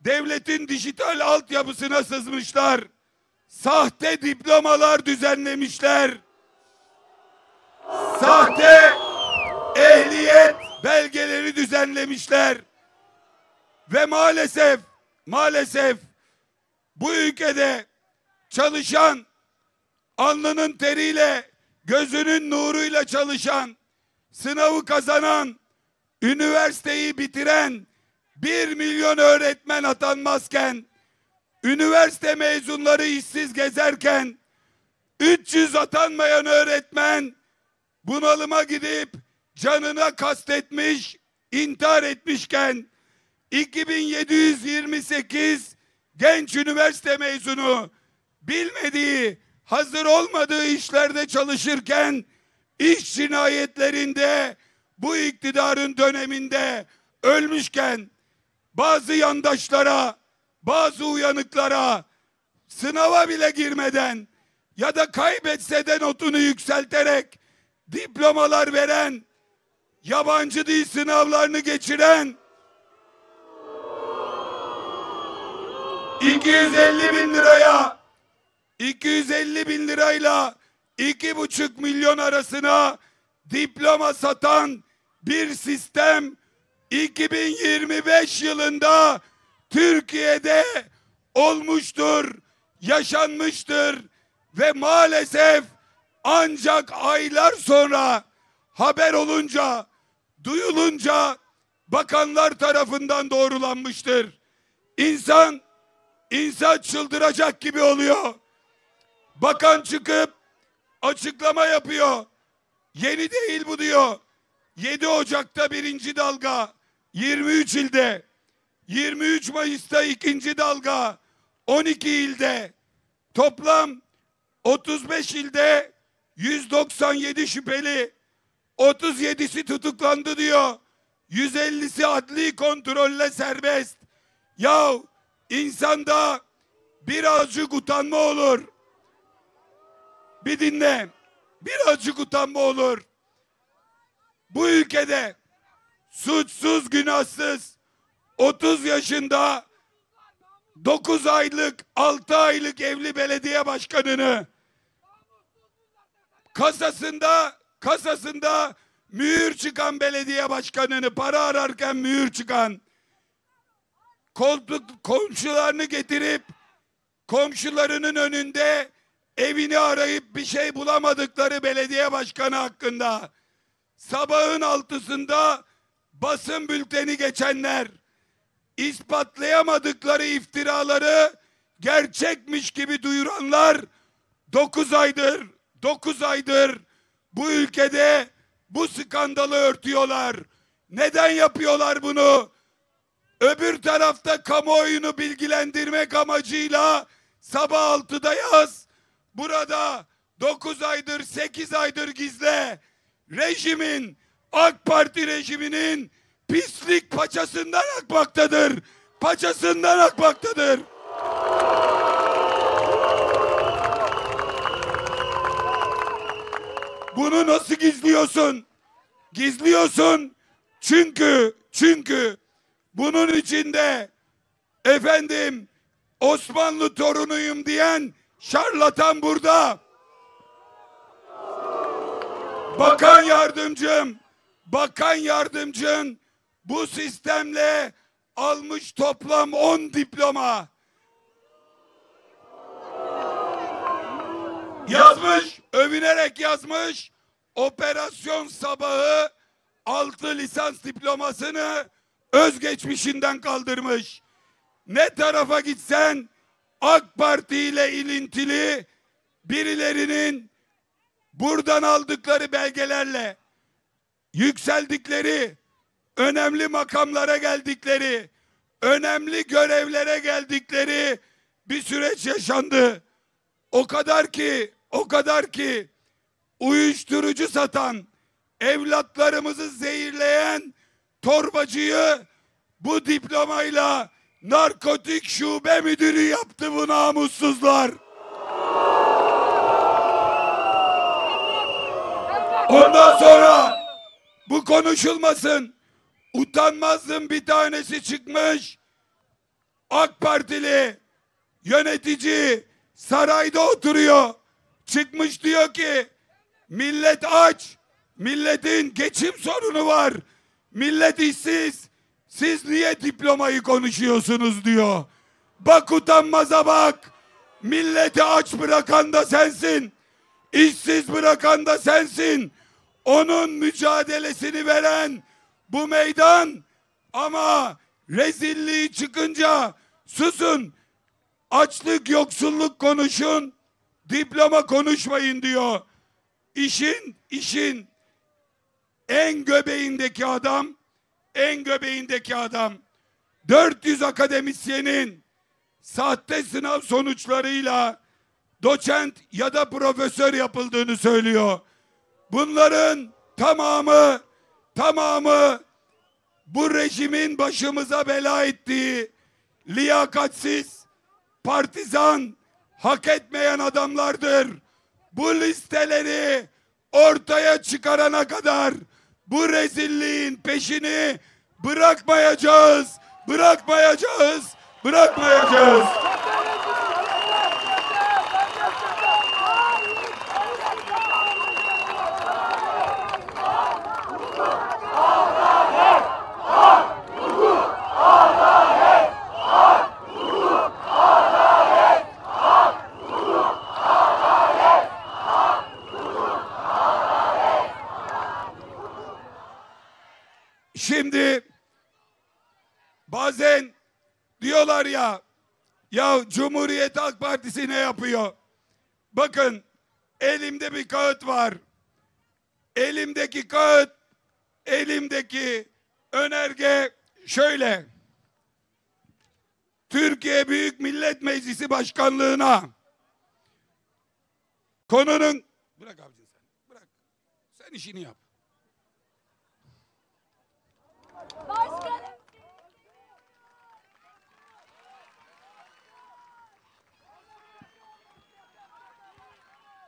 Devletin dijital altyapısına sızmışlar. Sahte diplomalar düzenlemişler. Sahte ehliyet belgeleri düzenlemişler. Ve maalesef bu ülkede çalışan, alnının teriyle, gözünün nuruyla çalışan, sınavı kazanan, üniversiteyi bitiren 1 milyon öğretmen atanmazken, üniversite mezunları işsiz gezerken, 300 atanmayan öğretmen bunalıma gidip canına kastetmiş, intihar etmişken, 2728 genç üniversite mezunu bilmediği, hazır olmadığı işlerde çalışırken, iş cinayetlerinde bu iktidarın döneminde ölmüşken, bazı yandaşlara, bazı uyanıklara sınava bile girmeden ya da kaybetse de notunu yükselterek diplomalar veren, yabancı dil sınavlarını geçiren, 250 bin lirayla 2,5 milyon arasına diploma satan bir sistem 2025 yılında Türkiye'de olmuştur, yaşanmıştır ve maalesef ancak aylar sonra haber olunca, duyulunca bakanlar tarafından doğrulanmıştır. İnsan çıldıracak gibi oluyor. Bakan çıkıp açıklama yapıyor. Yeni değil bu diyor. 7 Ocak'ta 1. dalga 23 ilde, 23 Mayıs'ta 2. dalga 12 ilde, toplam 35 ilde 197 şüpheli, 37'si tutuklandı diyor. 150'si adli kontrolle serbest. Yahu insanda birazcık utanma olur. Bir dinle. Birazcık utanma olur. Bu ülkede suçsuz günahsız 30 yaşında 9 aylık 6 aylık evli belediye başkanını kasasında mühür çıkan belediye başkanını, para ararken mühür çıkan, komşularını getirip komşularının önünde evini arayıp bir şey bulamadıkları belediye başkanı hakkında sabahın 6'sında basın bülteni geçenler, ispatlayamadıkları iftiraları gerçekmiş gibi duyuranlar 9 aydır bu ülkede bu skandalı örtüyorlar. Neden yapıyorlar bunu? Öbür tarafta kamuoyunu bilgilendirmek amacıyla sabah 6'da yaz, burada 9 aydır 8 aydır gizle. Rejimin, AK Parti rejiminin pislik paçasından akmaktadır. Paçasından akmaktadır. Bunu nasıl gizliyorsun? Gizliyorsun çünkü bunun içinde efendim Osmanlı torunuyum diyen şarlatan burada. Bakan yardımcın bu sistemle almış toplam 10 diploma. Yazmış, övünerek yazmış. Operasyon Sabahı 6 lisans diplomasını özgeçmişinden kaldırmış. Ne tarafa gitsen AK Parti ile ilintili birilerinin buradan aldıkları belgelerle yükseldikleri, önemli makamlara geldikleri, önemli görevlere geldikleri bir süreç yaşandı. O kadar ki uyuşturucu satan, evlatlarımızı zehirleyen torbacıyı bu diplomayla narkotik şube müdürü yaptı bu namussuzlar. Ondan sonra bu konuşulmasın. Utanmazın bir tanesi çıkmış. AK Partili yönetici sarayda oturuyor. Çıkmış diyor ki millet aç. Milletin geçim sorunu var. Millet işsiz. Siz niye diplomayı konuşuyorsunuz diyor. Bak utanmaza bak. Milleti aç bırakan da sensin. İşsiz bırakan da sensin. Onun mücadelesini veren bu meydan, ama rezilliği çıkınca susun. Açlık, yoksulluk konuşun. Diploma konuşmayın diyor. İşin en göbeğindeki adam 400 akademisyenin sahte sınav sonuçlarıyla doçent ya da profesör yapıldığını söylüyor. Bunların tamamı bu rejimin başımıza bela ettiği liyakatsiz, partizan, hak etmeyen adamlardır. Bu listeleri ortaya çıkarana kadar bu rezilliğin peşini bırakmayacağız. Şimdi bazen diyorlar ya Cumhuriyet Halk Partisi ne yapıyor? Bakın, elimde bir kağıt var. Elimdeki önerge şöyle. Türkiye Büyük Millet Meclisi Başkanlığına konunun... Bırak abicim sen. Bırak. Sen işini yap. Başkanım.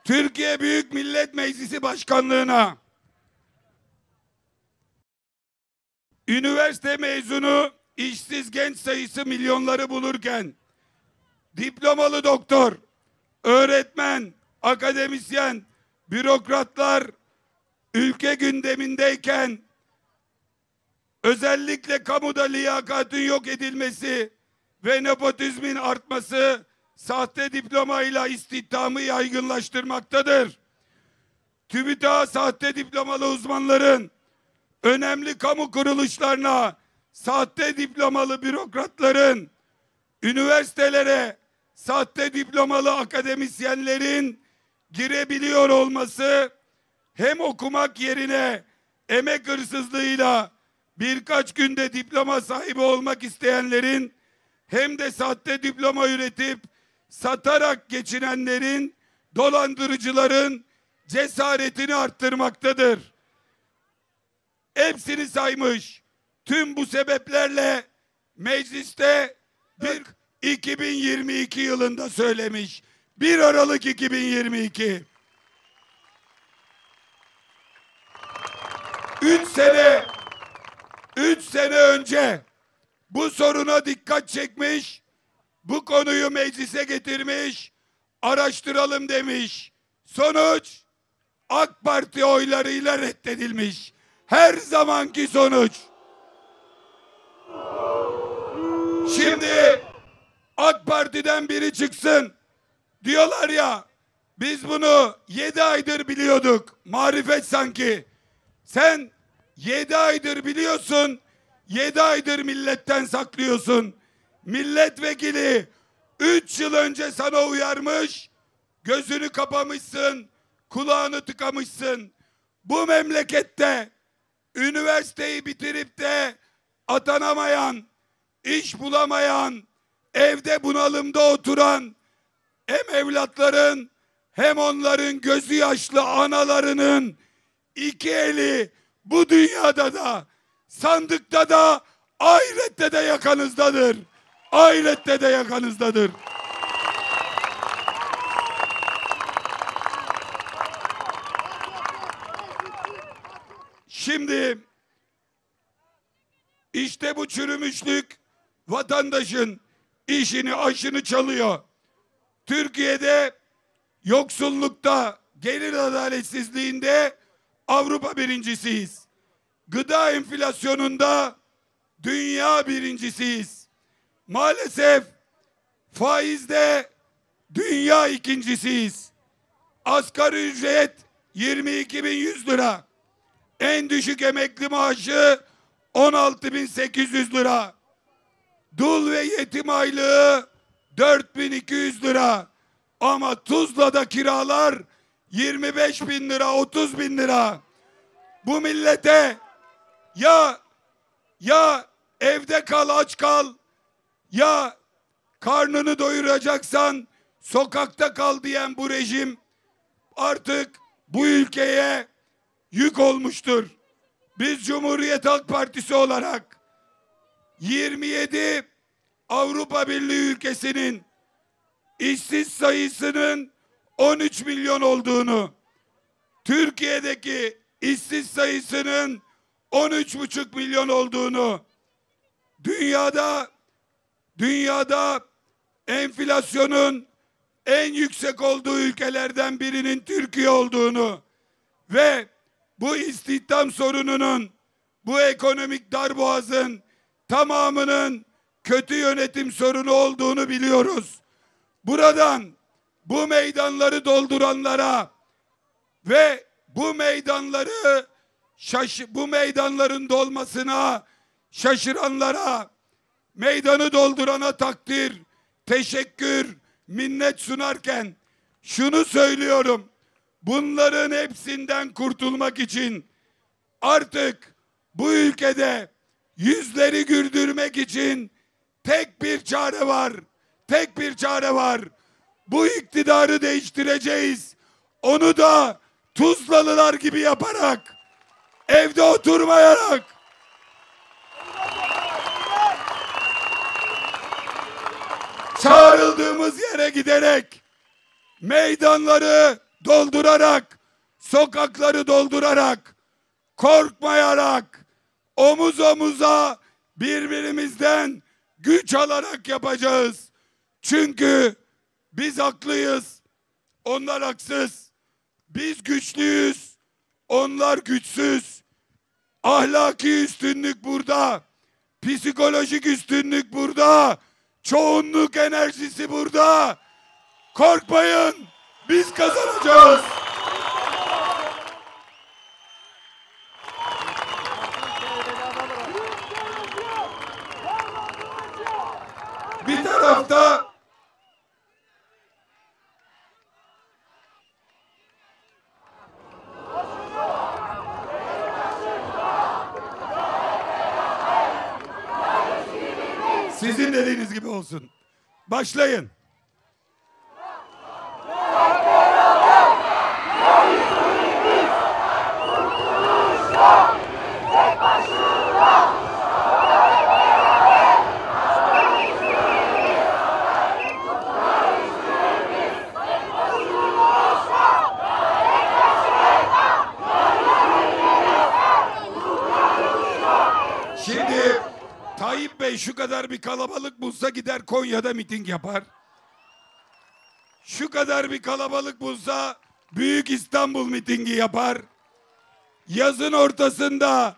Türkiye Büyük Millet Meclisi Başkanlığına üniversite mezunu işsiz genç sayısı milyonları bulurken diplomalı doktor, öğretmen, akademisyen, bürokratlar ülke gündemindeyken özellikle kamuda liyakatın yok edilmesi ve nepotizmin artması sahte diplomayla istihdamı yaygınlaştırmaktadır. TÜBİTAK sahte diplomalı uzmanların önemli kamu kuruluşlarına sahte diplomalı bürokratların, üniversitelere sahte diplomalı akademisyenlerin girebiliyor olması hem okumak yerine emek hırsızlığıyla birkaç günde diploma sahibi olmak isteyenlerin hem de sahte diploma üretip satarak geçinenlerin, dolandırıcıların cesaretini arttırmaktadır. Hepsini saymış. Tüm bu sebeplerle mecliste 2022 yılında söylemiş. 1 Aralık 2022. 3 sene önce bu soruna dikkat çekmiş, bu konuyu meclise getirmiş, araştıralım demiş. Sonuç AK Parti oylarıyla reddedilmiş. Her zamanki sonuç. Şimdi AK Parti'den biri çıksın. Diyorlar ya, biz bunu 7 aydır biliyorduk. Marifet sanki. Sen 7 aydır biliyorsun, 7 aydır milletten saklıyorsun. Milletvekili 3 yıl önce sana uyarmış, gözünü kapamışsın, kulağını tıkamışsın. Bu memlekette üniversiteyi bitirip de atanamayan, iş bulamayan, evde bunalımda oturan hem evlatların hem onların gözü yaşlı analarının iki eli bu dünyada da sandıkta da ahirette de yakanızdadır. Ahirette de yakanızdadır. Şimdi işte bu çürümüşlük vatandaşın işini aşını çalıyor. Türkiye'de yoksullukta, gelir adaletsizliğinde Avrupa birincisiyiz. Gıda enflasyonunda dünya birincisiyiz. Maalesef faizde dünya ikincisiyiz. Asgari ücret 22.100 lira. En düşük emekli maaşı 16.800 lira. Dul ve yetim aylığı 4.200 lira. Ama Tuzla'da kiralar 25.000 lira, 30.000 lira. Bu millete ya evde kal, aç kal, ya karnını doyuracaksan sokakta kal diyen bu rejim artık bu ülkeye yük olmuştur. Biz Cumhuriyet Halk Partisi olarak 27 Avrupa Birliği ülkesinin işsiz sayısının 13 milyon olduğunu, Türkiye'deki işsiz sayısının 13,5 milyon olduğunu, dünyada enflasyonun en yüksek olduğu ülkelerden birinin Türkiye olduğunu ve bu istihdam sorununun, bu ekonomik darboğazın tamamının kötü yönetim sorunu olduğunu biliyoruz. Buradan bu meydanları dolduranlara ve bu meydanların dolmasına şaşıranlara, meydanı doldurana takdir, teşekkür, minnet sunarken şunu söylüyorum. Bunların hepsinden kurtulmak için artık bu ülkede yüzleri güldürmek için tek bir çare var. Tek bir çare var. Bu iktidarı değiştireceğiz. Onu da Tuzlalılar gibi yaparak, evde oturmayarak, çağrıldığımız yere giderek, meydanları doldurarak, sokakları doldurarak, korkmayarak, omuz omuza birbirimizden güç alarak yapacağız. Çünkü biz haklıyız, onlar haksız. Biz güçlüyüz, onlar güçsüz. Ahlaki üstünlük burada, psikolojik üstünlük burada, çoğunluk enerjisi burada. Korkmayın, biz kazanacağız. Bir tarafta sizin dediğiniz gibi olsun. Başlayın. Tayyip Bey şu kadar bir kalabalık bulsa gider Konya'da miting yapar. Şu kadar bir kalabalık bulsa Büyük İstanbul mitingi yapar. Yazın ortasında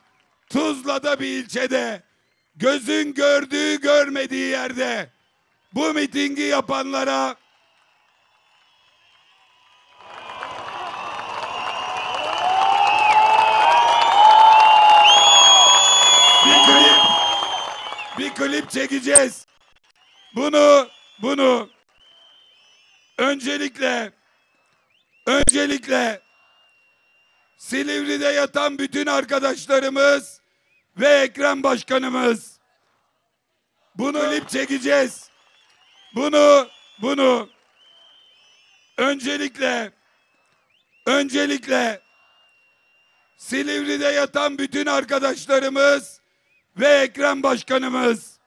Tuzla'da bir ilçede gözün gördüğü görmediği yerde bu mitingi yapanlara bir klip çekeceğiz. Bunu öncelikle Silivri'de yatan bütün arkadaşlarımız ve Ekrem Başkanımız bunu klip çekeceğiz. Bunu öncelikle Silivri'de yatan bütün arkadaşlarımız ve Ekrem Başkanımız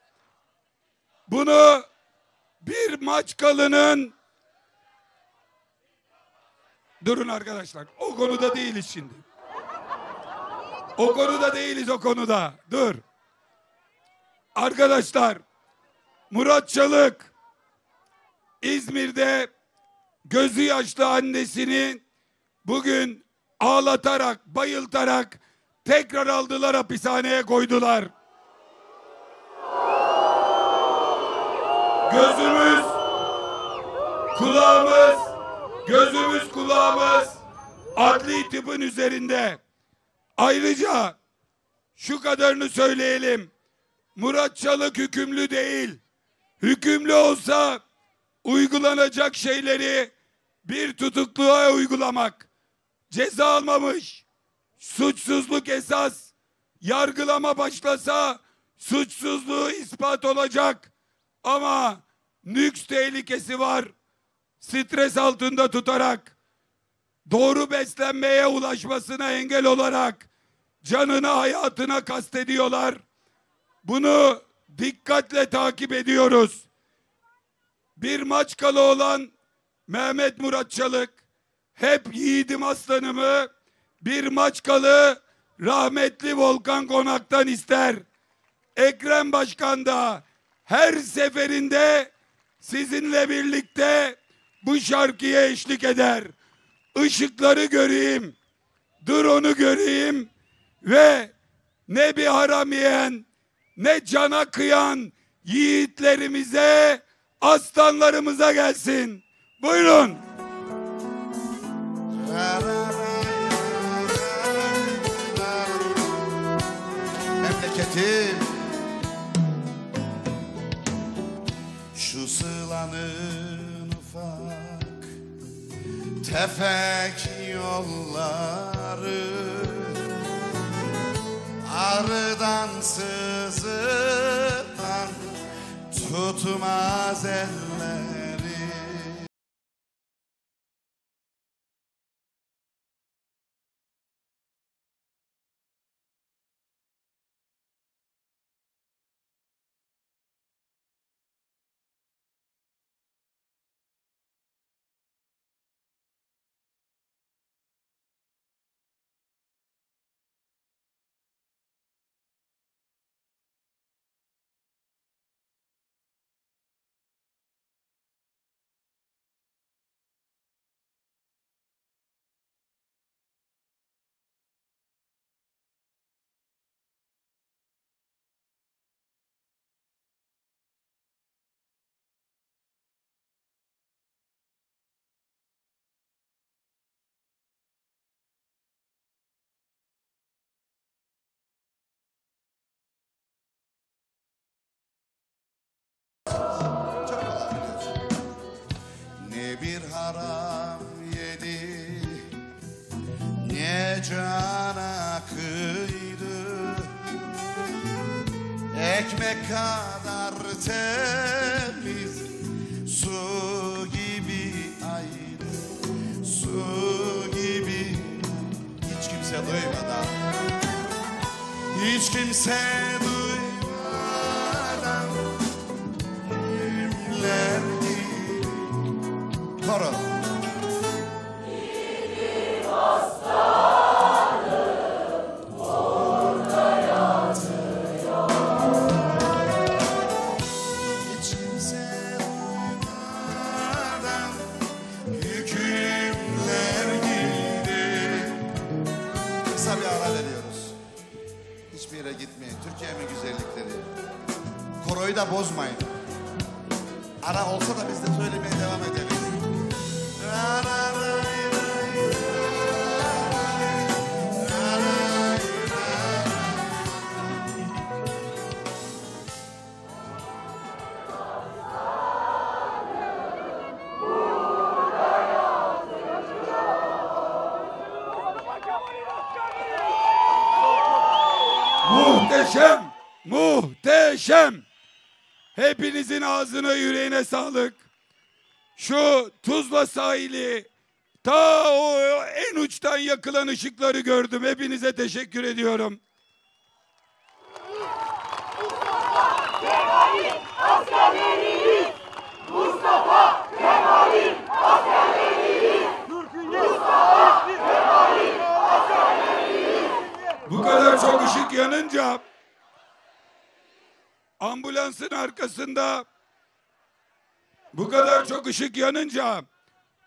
bunu bir Maçkalı'nın, durun arkadaşlar, o konuda değiliz şimdi. O konuda değiliz, o konuda. Dur. Arkadaşlar, Murat Çalık İzmir'de gözü yaşlı annesini bugün ağlatarak, bayıltarak tekrar aldılar, hapishaneye koydular. Gözümüz kulağımız adli tıbbın üzerinde. Ayrıca şu kadarını söyleyelim. Murat Çalık hükümlü değil. Hükümlü olsa uygulanacak şeyleri bir tutukluğa uygulamak. Ceza almamış. Suçsuzluk esas. Yargılama başlasa suçsuzluğu ispat olacak. Ama nüks tehlikesi var. Stres altında tutarak, doğru beslenmeye ulaşmasına engel olarak canına, hayatına kastediyorlar. Bunu dikkatle takip ediyoruz. Bir Maçkalı olan Mehmet Murat Çalık, hep yiğidim aslanımı bir Maçkalı rahmetli Volkan Konak'tan ister. Ekrem Başkan da her seferinde sizinle birlikte bu şarkıya eşlik eder. Işıkları göreyim, drone'u göreyim ve ne bir haram yiyen, ne cana kıyan yiğitlerimize, aslanlarımıza gelsin. Buyurun. Memleketim şu sılanın ufak tefek yolları, arıdan sızıdan tutmaz elleri. Bir haram yedi, ne cana kıydı, ekmek kadar temiz, su gibi ayrı, su gibi. Hiç kimse duymadan, hiç kimse duymadan kimler Koro. Hiçbir yere gitmeyin. Türkiye'nin güzellikleri. Koroyu da bozmayın. Ara olsa da biz de söylemeye devam edelim. Muhteşem, muhteşem. Hepinizin ağzına yüreğine sağlık. Şu Tuzla sahili, ta o en uçtan yakılan ışıkları gördüm. Hepinize teşekkür ediyorum. Bu kadar çok ışık yanınca ambulansın arkasında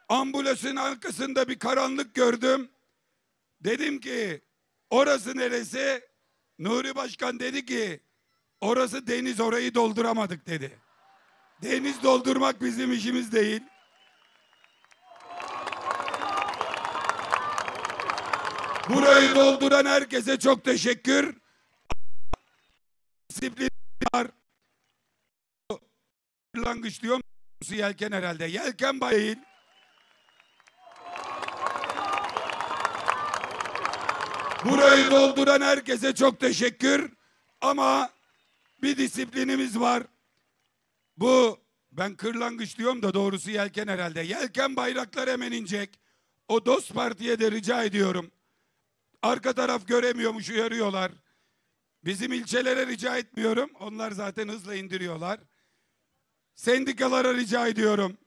ambulansın arkasında bir karanlık gördüm. Dedim ki orası neresi? Nuri Başkan dedi ki orası deniz, orayı dolduramadık dedi. Deniz doldurmak bizim işimiz değil. Burayı dolduran herkese çok teşekkür. Disiplin var. Kırlangıç diyor musun? Yelken herhalde. Yelken değil. Burayı dolduran herkese çok teşekkür. Ama bir disiplinimiz var. Bu, ben kırlangıç diyorum da doğrusu yelken herhalde. Yelken bayraklar hemen inecek. O Dost Parti'ye de rica ediyorum. Arka taraf göremiyormuş, uyarıyorlar. Bizim ilçelere rica etmiyorum. Onlar zaten hızla indiriyorlar. Sendikalara rica ediyorum.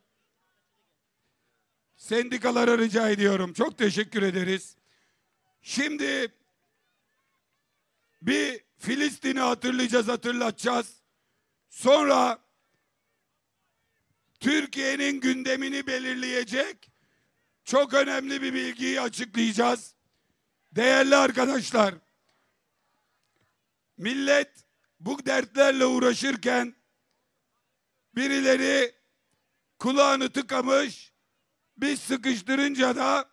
Sendikalara rica ediyorum. Çok teşekkür ederiz. Şimdi bir Filistin'i hatırlatacağız. Sonra Türkiye'nin gündemini belirleyecek çok önemli bir bilgiyi açıklayacağız. Değerli arkadaşlar, millet bu dertlerle uğraşırken birileri kulağını tıkamış, biz sıkıştırınca da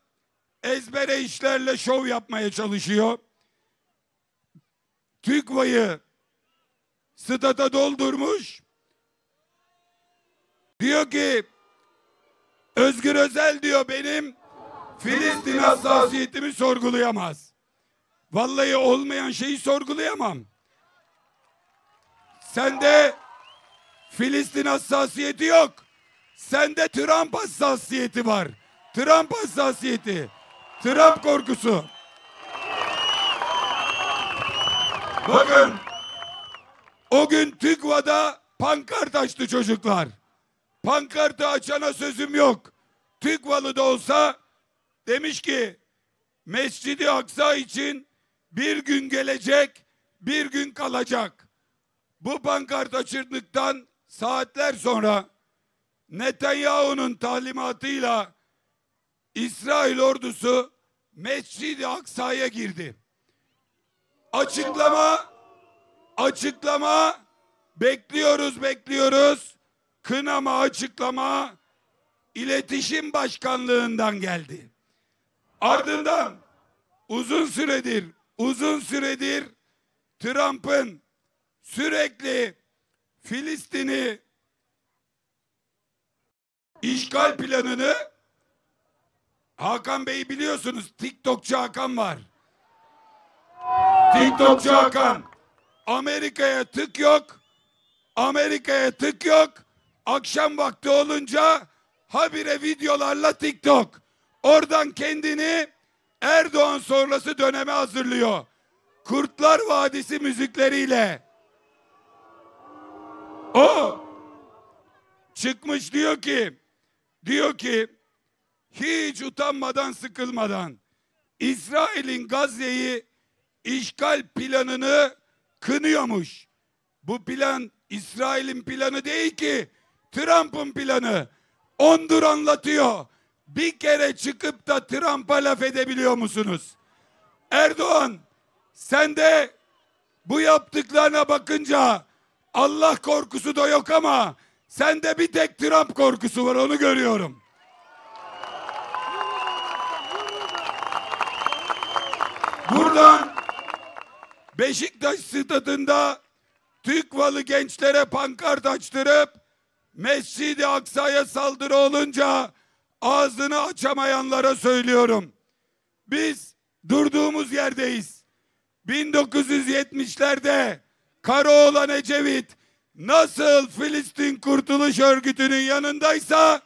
ezbere işlerle şov yapmaya çalışıyor. TÜGVA'yı stada doldurmuş. Diyor ki Özgür Özel diyor benim Filistin hassasiyetimi sorgulayamaz. Vallahi olmayan şeyi sorgulayamam. Sende Filistin hassasiyeti yok. Sende Trump hassasiyeti var. Trump hassasiyeti. Trump korkusu. Bakın, o gün TÜGVA'da pankart açtı çocuklar. Pankartı açana sözüm yok. TÜGVA'lı da olsa demiş ki Mescid-i Aksa için bir gün gelecek, bir gün kalacak. Bu pankart açıldıktan saatler sonra Netanyahu'nun talimatıyla İsrail ordusu Mescid-i Aksa'ya girdi. Açıklama bekliyoruz. Kınama, açıklama İletişim Başkanlığından geldi. Ardından uzun süredir Trump'ın sürekli Filistin'i işgal planını, Hakan Bey'i biliyorsunuz, TikTokçu Hakan var. TikTokçu Hakan. Amerika'ya tık yok. Akşam vakti olunca habire videolarla TikTok. Oradan kendini Erdoğan sonrası döneme hazırlıyor. Kurtlar Vadisi müzikleriyle. O çıkmış diyor ki hiç utanmadan sıkılmadan İsrail'in Gazze'yi işgal planını kınıyormuş. Bu plan İsrail'in planı değil ki, Trump'ın planı. Ondur anlatıyor. Bir kere çıkıp da Trump'a laf edebiliyor musunuz? Erdoğan, sen de bu yaptıklarına bakınca Allah korkusu da yok ama sende bir tek Trump korkusu var, onu görüyorum. Buradan Beşiktaş stadında TÜKVA'lı gençlere pankart açtırıp Mescid-i Aksa'ya saldırı olunca ağzını açamayanlara söylüyorum. Biz durduğumuz yerdeyiz. 1970'lerde Karaoğlan Ecevit nasıl Filistin Kurtuluş Örgütü'nün yanındaysa,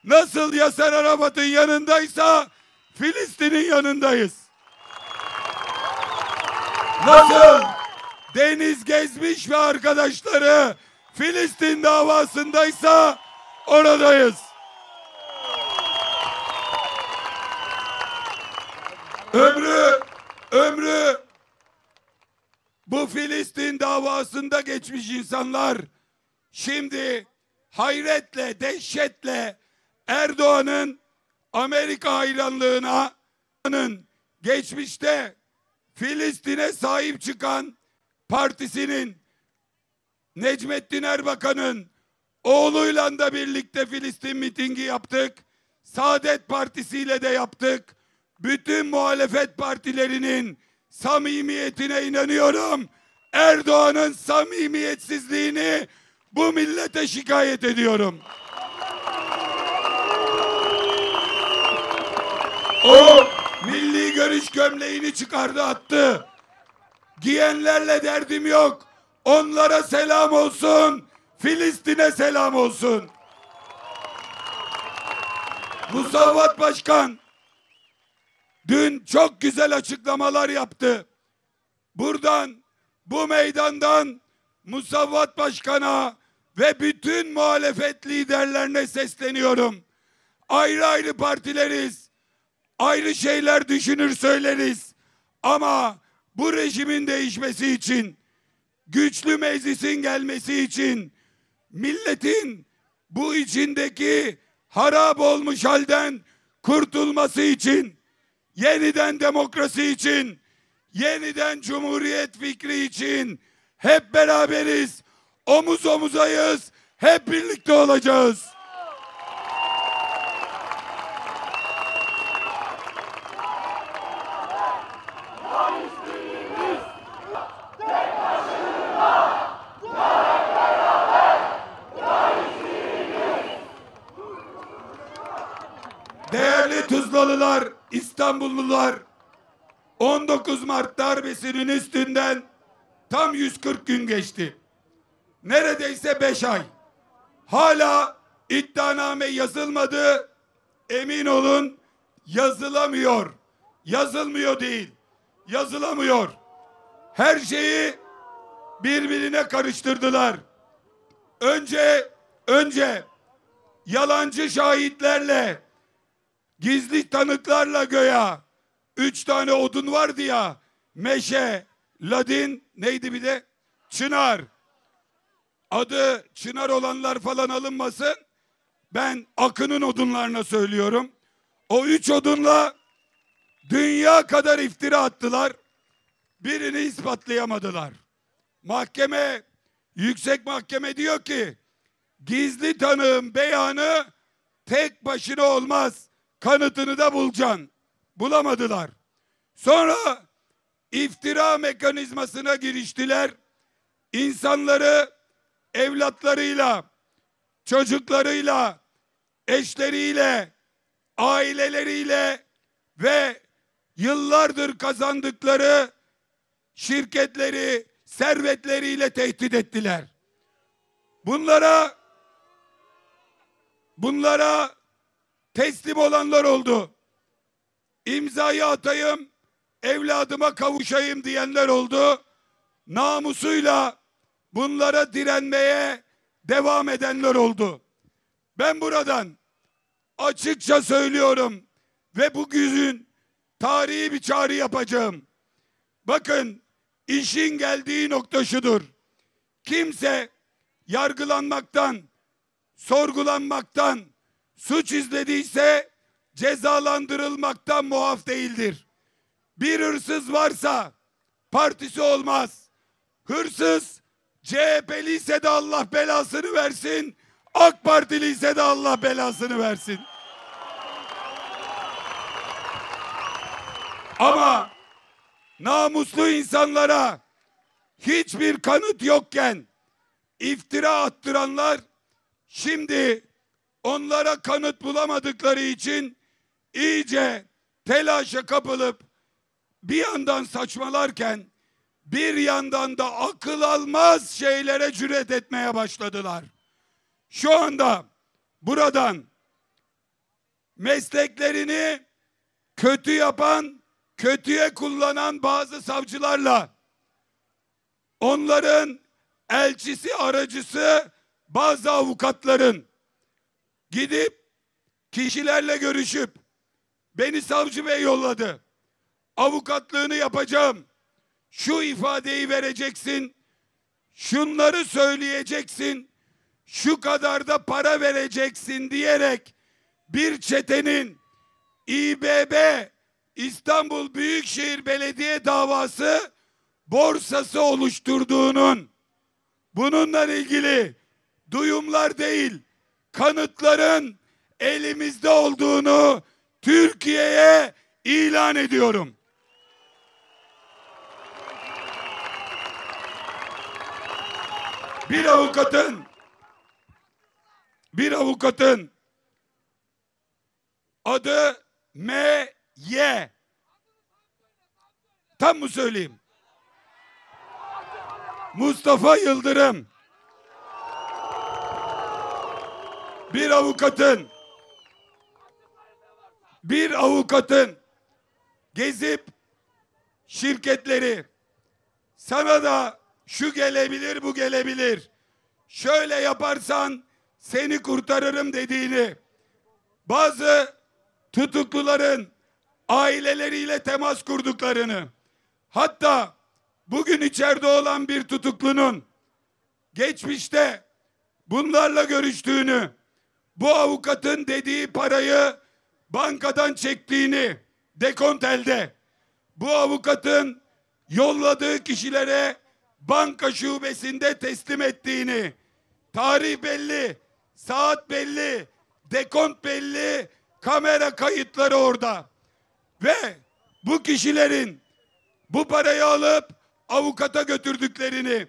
nasıl Yasser Arafat'ın yanındaysa Filistin'in yanındayız. Nasıl Deniz Gezmiş ve arkadaşları Filistin davasındaysa oradayız. Ömrü bu Filistin davasında geçmiş insanlar şimdi hayretle, dehşetle Erdoğan'ın Amerika hayranlığına, geçmişte Filistin'e sahip çıkan partisinin, Necmettin Erbakan'ın oğluyla da birlikte Filistin mitingi yaptık. Saadet Partisi ile de yaptık. Bütün muhalefet partilerinin samimiyetine inanıyorum. Erdoğan'ın samimiyetsizliğini bu millete şikayet ediyorum. O milli görüş gömleğini çıkardı attı. Giyenlerle derdim yok. Onlara selam olsun. Filistin'e selam olsun. Musavvat Başkan dün çok güzel açıklamalar yaptı. Buradan, bu meydandan Musavvat Başkan'a ve bütün muhalefet liderlerine sesleniyorum. Ayrı ayrı partileriz. Ayrı şeyler düşünür söyleriz. Ama bu rejimin değişmesi için, güçlü meclisin gelmesi için, milletin bu içindeki harap olmuş halden kurtulması için, yeniden demokrasi için, yeniden cumhuriyet fikri için hep beraberiz, omuz omuzayız, hep birlikte olacağız. Değerli Tuzlalılar, İstanbullular, 19 Mart darbesinin üstünden tam 140 gün geçti. Neredeyse 5 ay. Hala iddianame yazılmadı. Emin olun yazılamıyor. Yazılmıyor değil. Yazılamıyor. Her şeyi birbirine karıştırdılar. Önce yalancı şahitlerle, gizli tanıklarla göya 3 tane odun vardı ya, meşe, ladin, neydi bir de? Çınar. Adı Çınar olanlar falan alınmasın. Ben Akın'ın odunlarına söylüyorum. O 3 odunla dünya kadar iftira attılar. Birini ispatlayamadılar. Mahkeme, yüksek mahkeme diyor ki gizli tanığın beyanı tek başına olmaz. Kanıtını da bulacaksın. Bulamadılar. Sonra iftira mekanizmasına giriştiler. İnsanları evlatlarıyla, çocuklarıyla, eşleriyle, aileleriyle ve yıllardır kazandıkları şirketleri, servetleriyle tehdit ettiler. Bunlara teslim olanlar oldu. İmzayı atayım, evladıma kavuşayım diyenler oldu. Namusuyla bunlara direnmeye devam edenler oldu. Ben buradan açıkça söylüyorum ve bugün tarihi bir çağrı yapacağım. Bakın, işin geldiği nokta şudur. Kimse yargılanmaktan, sorgulanmaktan, suç izlediyse cezalandırılmaktan muaf değildir. Bir hırsız varsa partisi olmaz, Hırsız CHP'li ise de Allah belasını versin. AK Partili ise de Allah belasını versin. Ama namuslu insanlara hiçbir kanıt yokken iftira attıranlar şimdi onlara kanıt bulamadıkları için iyice telaşa kapılıp bir yandan saçmalarken bir yandan da akıl almaz şeylere cüret etmeye başladılar. Şu anda buradan mesleklerini kötü yapan, kötüye kullanan bazı savcılarla onların elçisi, aracısı bazı avukatların gidip kişilerle görüşüp beni savcı bey yolladı, avukatlığını yapacağım, şu ifadeyi vereceksin, şunları söyleyeceksin, şu kadar da para vereceksin diyerek bir çetenin İBB İstanbul Büyükşehir Belediye davası borsası oluşturduğunun, bununla ilgili duyumlar değil, kanıtların elimizde olduğunu Türkiye'ye ilan ediyorum. Bir avukatın adı M.Y. Tam mı söyleyeyim? Mustafa Yıldırım. Bir avukatın gezip şirketleri sana da şu gelebilir, bu gelebilir, şöyle yaparsan seni kurtarırım dediğini, bazı tutukluların aileleriyle temas kurduklarını, hatta bugün içeride olan bir tutuklunun geçmişte bunlarla görüştüğünü, bu avukatın dediği parayı bankadan çektiğini, dekont elde, bu avukatın yolladığı kişilere banka şubesinde teslim ettiğini, tarih belli, saat belli, dekont belli, kamera kayıtları orada. Ve bu kişilerin bu parayı alıp avukata götürdüklerini,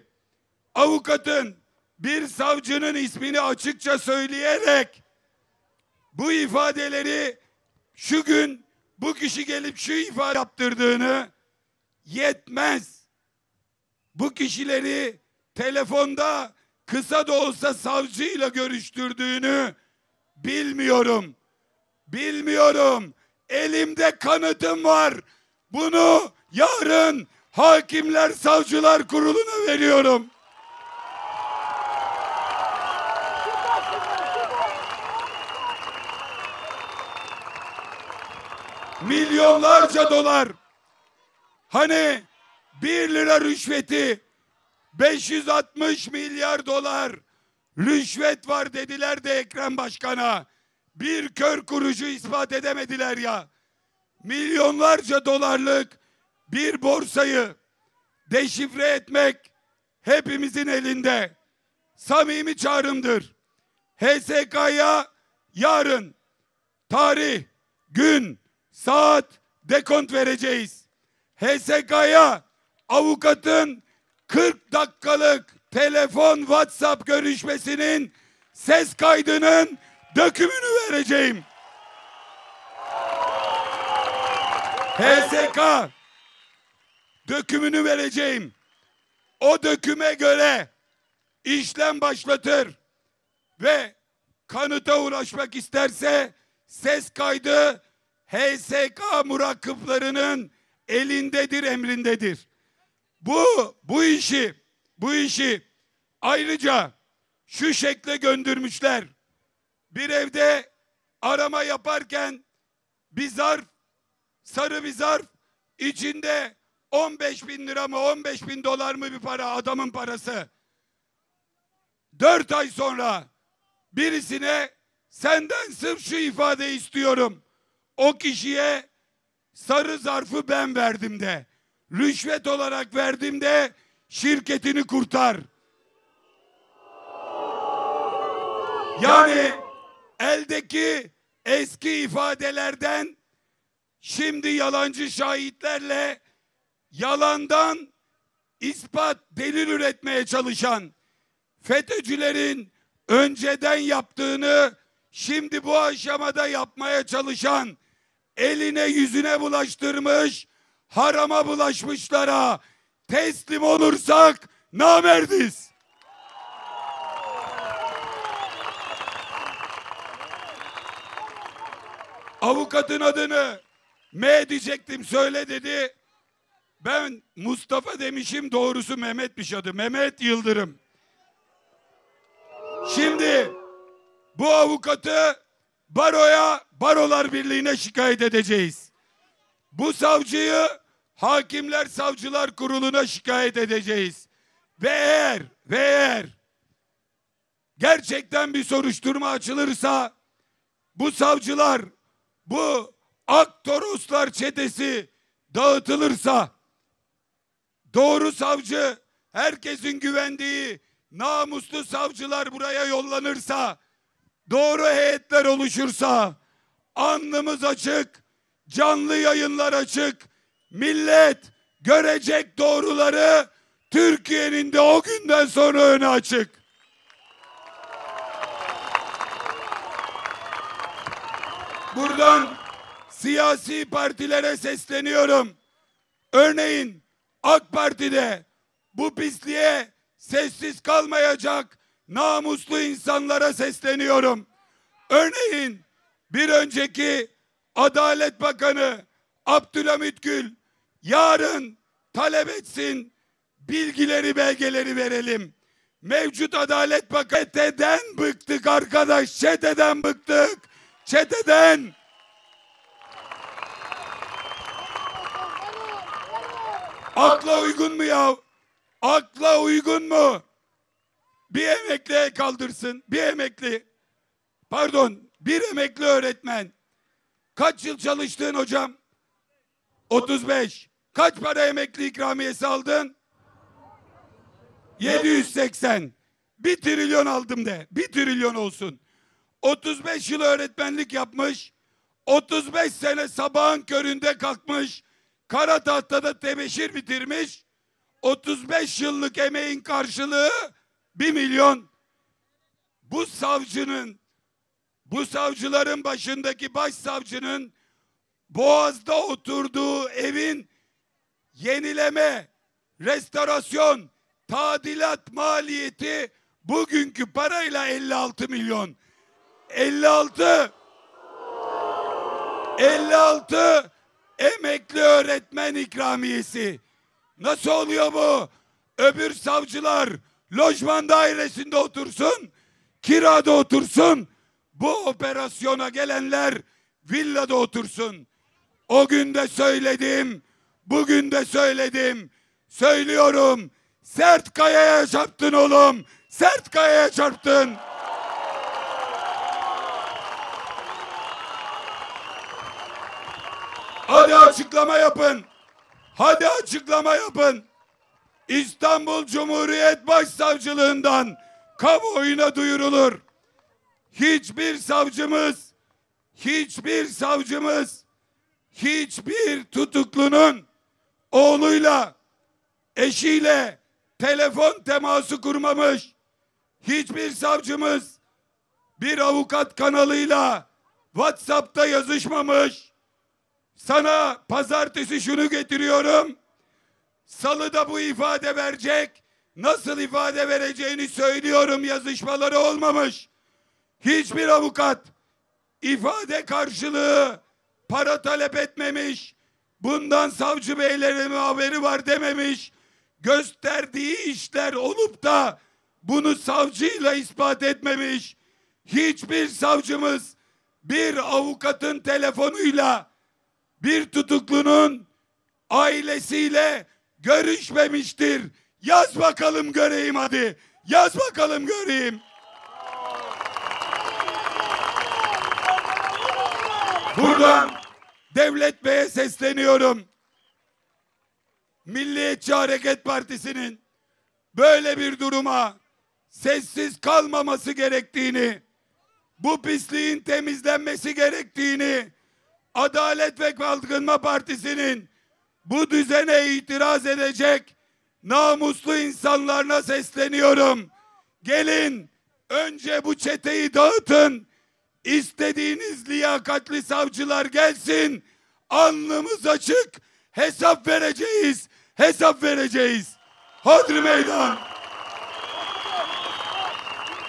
avukatın bir savcının ismini açıkça söyleyerek bu ifadeleri şu gün bu kişi gelip şu ifade yaptırdığını, yetmez, bu kişileri telefonda kısa da olsa savcıyla görüştürdüğünü bilmiyorum. Elimde kanıtım var. Bunu yarın Hakimler Savcılar Kurulu'na veriyorum. Milyonlarca dolar. Hani 1 lira rüşveti 560 milyar dolar rüşvet var dediler de Ekrem Başkan'a. Bir kör kurucu ispat edemediler ya. Milyonlarca dolarlık bir borsayı deşifre etmek hepimizin elinde. Samimi çağrımdır. HSK'ya yarın tarih, gün, saat, dekont vereceğiz. HSK'ya avukatın 40 dakikalık telefon, WhatsApp görüşmesinin ses kaydının dökümünü vereceğim. HSK dökümünü vereceğim. O döküme göre işlem başlatır ve kanıta ulaşmak isterse ses kaydı HSK murakıplarının elindedir, emrindedir. Bu işi ayrıca şu şekle göndürmüşler. Bir evde arama yaparken bir zarf, sarı bir zarf, içinde 15 bin lira mı 15 bin dolar mı bir para, adamın parası. 4 ay sonra birisine senden sırf şu ifadeyi istiyorum, o kişiye sarı zarfı ben verdim de, rüşvet olarak verdim de, şirketini kurtar. Yani eldeki eski ifadelerden şimdi yalancı şahitlerle yalandan ispat, delil üretmeye çalışan, FETÖ'cülerin önceden yaptığını şimdi bu aşamada yapmaya çalışan, eline yüzüne bulaştırmış, harama bulaşmışlara teslim olursak namerdiz. Avukatın adını M diyecektim, söyle dedi. Ben Mustafa demişim, doğrusu Mehmet'miş adı. Mehmet Yıldırım. Şimdi bu avukatı Barolar Birliği'ne şikayet edeceğiz. Bu savcıyı Hakimler Savcılar Kurulu'na şikayet edeceğiz. Ve eğer gerçekten bir soruşturma açılırsa, bu savcılar, bu Aktoroslar çetesi dağıtılırsa, doğru savcı, herkesin güvendiği namuslu savcılar buraya yollanırsa, doğru heyetler oluşursa, alnımız açık, canlı yayınlar açık, millet görecek doğruları, Türkiye'nin de o günden sonra önü açık. Buradan siyasi partilere sesleniyorum. Örneğin AK Parti'de bu pisliğe sessiz kalmayacak namuslu insanlara sesleniyorum. Örneğin bir önceki Adalet Bakanı Abdülhamit Gül yarın talep etsin, bilgileri, belgeleri verelim. Mevcut Adalet Bakanı, çeteden bıktık arkadaş, çeteden bıktık. Çeteden. Akla uygun mu ya? Akla uygun mu? Bir emekliye kaldırsın. Bir emekli öğretmen. Kaç yıl çalıştın hocam? 35. Kaç para emekli ikramiyesi aldın? 780. 1 trilyon aldım de. 1 trilyon olsun. 35 yıl öğretmenlik yapmış, 35 sene sabahın köründe kalkmış, kara tahtada tebeşir bitirmiş, 35 yıllık emeğin karşılığı 1 milyon. Bu savcıların başındaki başsavcının Boğaz'da oturduğu evin yenileme, restorasyon, tadilat maliyeti bugünkü parayla 56 milyon. 56 emekli öğretmen ikramiyesi. Nasıl oluyor bu? Öbür savcılar lojman dairesinde otursun, kirada otursun. Bu operasyona gelenler villada otursun. O gün de söyledim, bugün de söyledim. Söylüyorum, sert kayaya çarptın oğlum, sert kayaya çarptın. Hadi açıklama yapın. Hadi açıklama yapın. İstanbul Cumhuriyet Başsavcılığından kamuoyuna duyurulur. Hiçbir savcımız, hiçbir tutuklunun oğluyla, eşiyle telefon teması kurmamış. Hiçbir savcımız bir avukat kanalıyla WhatsApp'ta yazışmamış. Sana pazartesi şunu getiriyorum, salıda bu ifade verecek, nasıl ifade vereceğini söylüyorum, yazışmaları olmamış. Hiçbir avukat ifade karşılığı para talep etmemiş, bundan savcı beylerimin haberi var dememiş, gösterdiği işler olup da bunu savcıyla ispat etmemiş. Hiçbir savcımız bir avukatın telefonuyla bir tutuklunun ailesiyle görüşmemiştir. Yaz bakalım göreyim hadi. Yaz bakalım göreyim. Buradan Devlet Bey'e sesleniyorum. Milliyetçi Hareket Partisi'nin böyle bir duruma sessiz kalmaması gerektiğini, bu pisliğin temizlenmesi gerektiğini, Adalet ve Kalkınma Partisi'nin bu düzene itiraz edecek namuslu insanlarına sesleniyorum. Gelin önce bu çeteyi dağıtın. İstediğiniz liyakatli savcılar gelsin. Alnımız açık. Hesap vereceğiz. Hesap vereceğiz. Hodri meydan.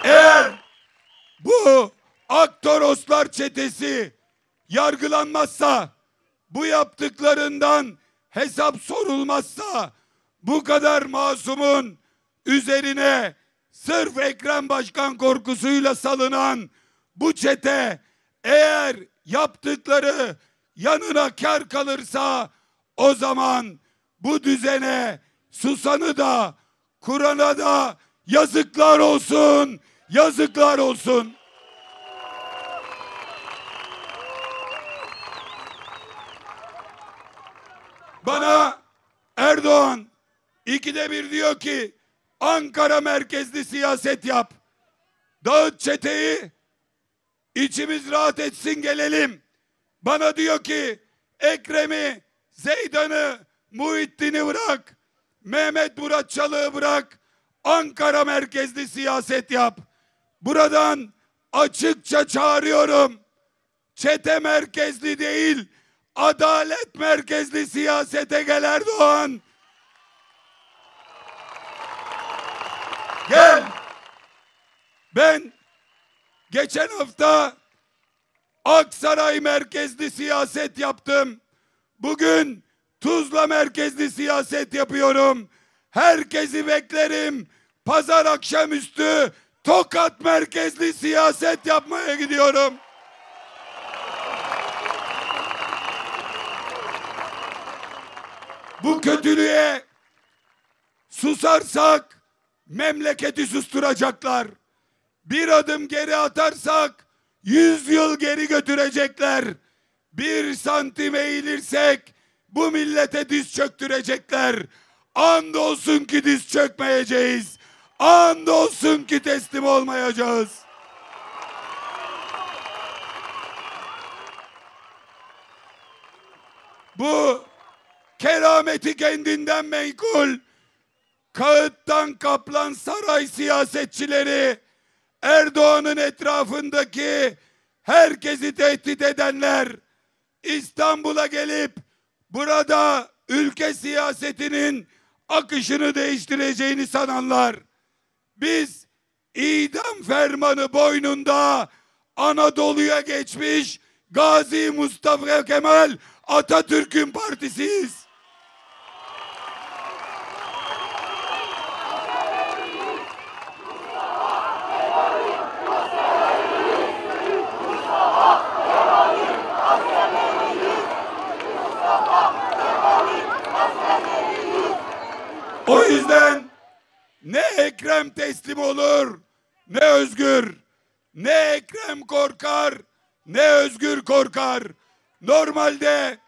Eğer bu Aktoroslar çetesi yargılanmazsa, bu yaptıklarından hesap sorulmazsa, bu kadar masumun üzerine sırf Ekrem Başkan korkusuyla salınan bu çete eğer yaptıkları yanına kar kalırsa, o zaman bu düzene susanı da Kur'an'a da yazıklar olsun, yazıklar olsun. Bana Erdoğan 2'de 1 diyor ki Ankara merkezli siyaset yap. Dağıt çeteyi, içimiz rahat etsin gelelim. Bana diyor ki Ekrem'i, Zeydan'ı, Muhittin'i bırak. Mehmet Murat Çalık'ı bırak. Ankara merkezli siyaset yap. Buradan açıkça çağırıyorum. Çete merkezli değil, adalet merkezli siyasete gel Erdoğan. Gel. Ben geçen hafta Aksaray merkezli siyaset yaptım. Bugün Tuzla merkezli siyaset yapıyorum. Herkesi beklerim. Pazar akşamüstü Tokat merkezli siyaset yapmaya gidiyorum. Bu kötülüğe susarsak memleketi susturacaklar. Bir adım geri atarsak 100 yıl geri götürecekler. 1 santim eğilirsek bu millete diz çöktürecekler. Andolsun ki diz çökmeyeceğiz. Andolsun ki teslim olmayacağız. Bu kerameti kendinden menkul, kağıttan kaplan saray siyasetçileri, Erdoğan'ın etrafındaki herkesi tehdit edenler, İstanbul'a gelip burada ülke siyasetinin akışını değiştireceğini sananlar, biz idam fermanı boynunda Anadolu'ya geçmiş Gazi Mustafa Kemal Atatürk'ün partisiyiz. O yüzden ne Ekrem teslim olur, ne Özgür. Ne Ekrem korkar, ne Özgür korkar. Normalde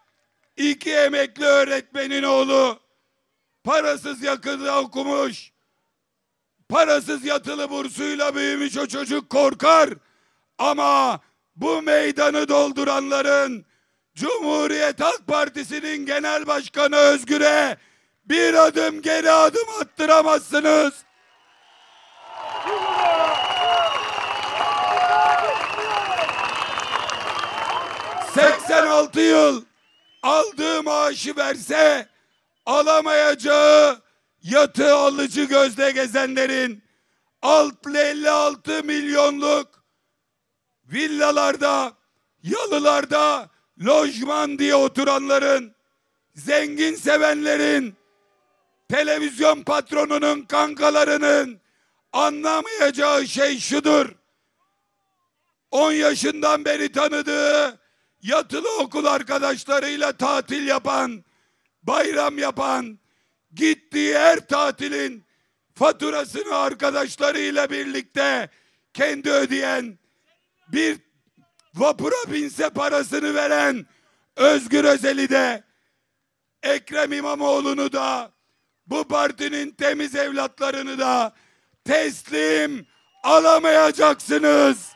2 emekli öğretmenin oğlu parasız yakında okumuş, parasız yatılı bursuyla büyümüş o çocuk korkar. Ama bu meydanı dolduranların Cumhuriyet Halk Partisi'nin genel başkanı Özgür'e bir adım geri adım attıramazsınız. ...86 yıl aldığı maaşı verse alamayacağı yatı alıcı gözle gezenlerin 56 milyonluk villalarda, yalılarda lojman diye oturanların, zengin sevenlerin, televizyon patronunun kankalarının anlamayacağı şey şudur: 10 yaşından beri tanıdığı yatılı okul arkadaşlarıyla tatil yapan, bayram yapan, gittiği her tatilin faturasını arkadaşlarıyla birlikte kendi ödeyen, bir vapura binse parasını veren Özgür Özel'i de, Ekrem İmamoğlu'nu da, bu partinin temiz evlatlarını da teslim alamayacaksınız.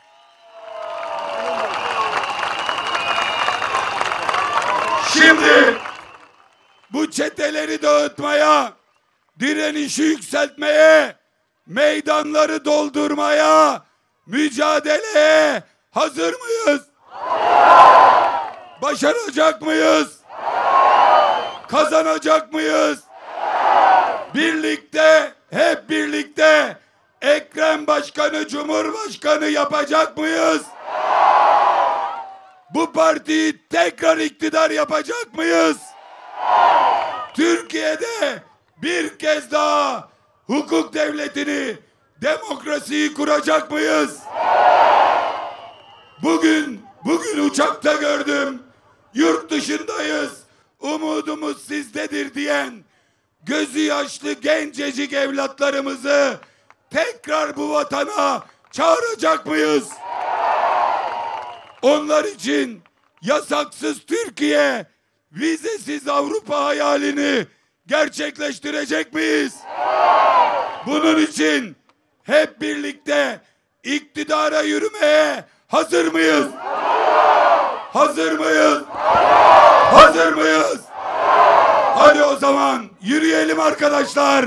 Şimdi bu çeteleri dağıtmaya, direnişi yükseltmeye, meydanları doldurmaya, mücadeleye hazır mıyız? Başaracak mıyız? Kazanacak mıyız? Birlikte, hep birlikte Ekrem Başkanı Cumhurbaşkanı yapacak mıyız? Bu partiyi tekrar iktidar yapacak mıyız? Türkiye'de bir kez daha hukuk devletini, demokrasiyi kuracak mıyız? Bugün uçakta gördüm. Yurt dışındayız. Umudumuz sizdedir diyen gözü yaşlı gencecik evlatlarımızı tekrar bu vatana çağıracak mıyız? Onlar için yasaksız Türkiye, vizesiz Avrupa hayalini gerçekleştirecek miyiz? Bunun için hep birlikte iktidara yürümeye hazır mıyız? Hazır mıyız? Hazır mıyız? Hadi o zaman yürüyelim arkadaşlar.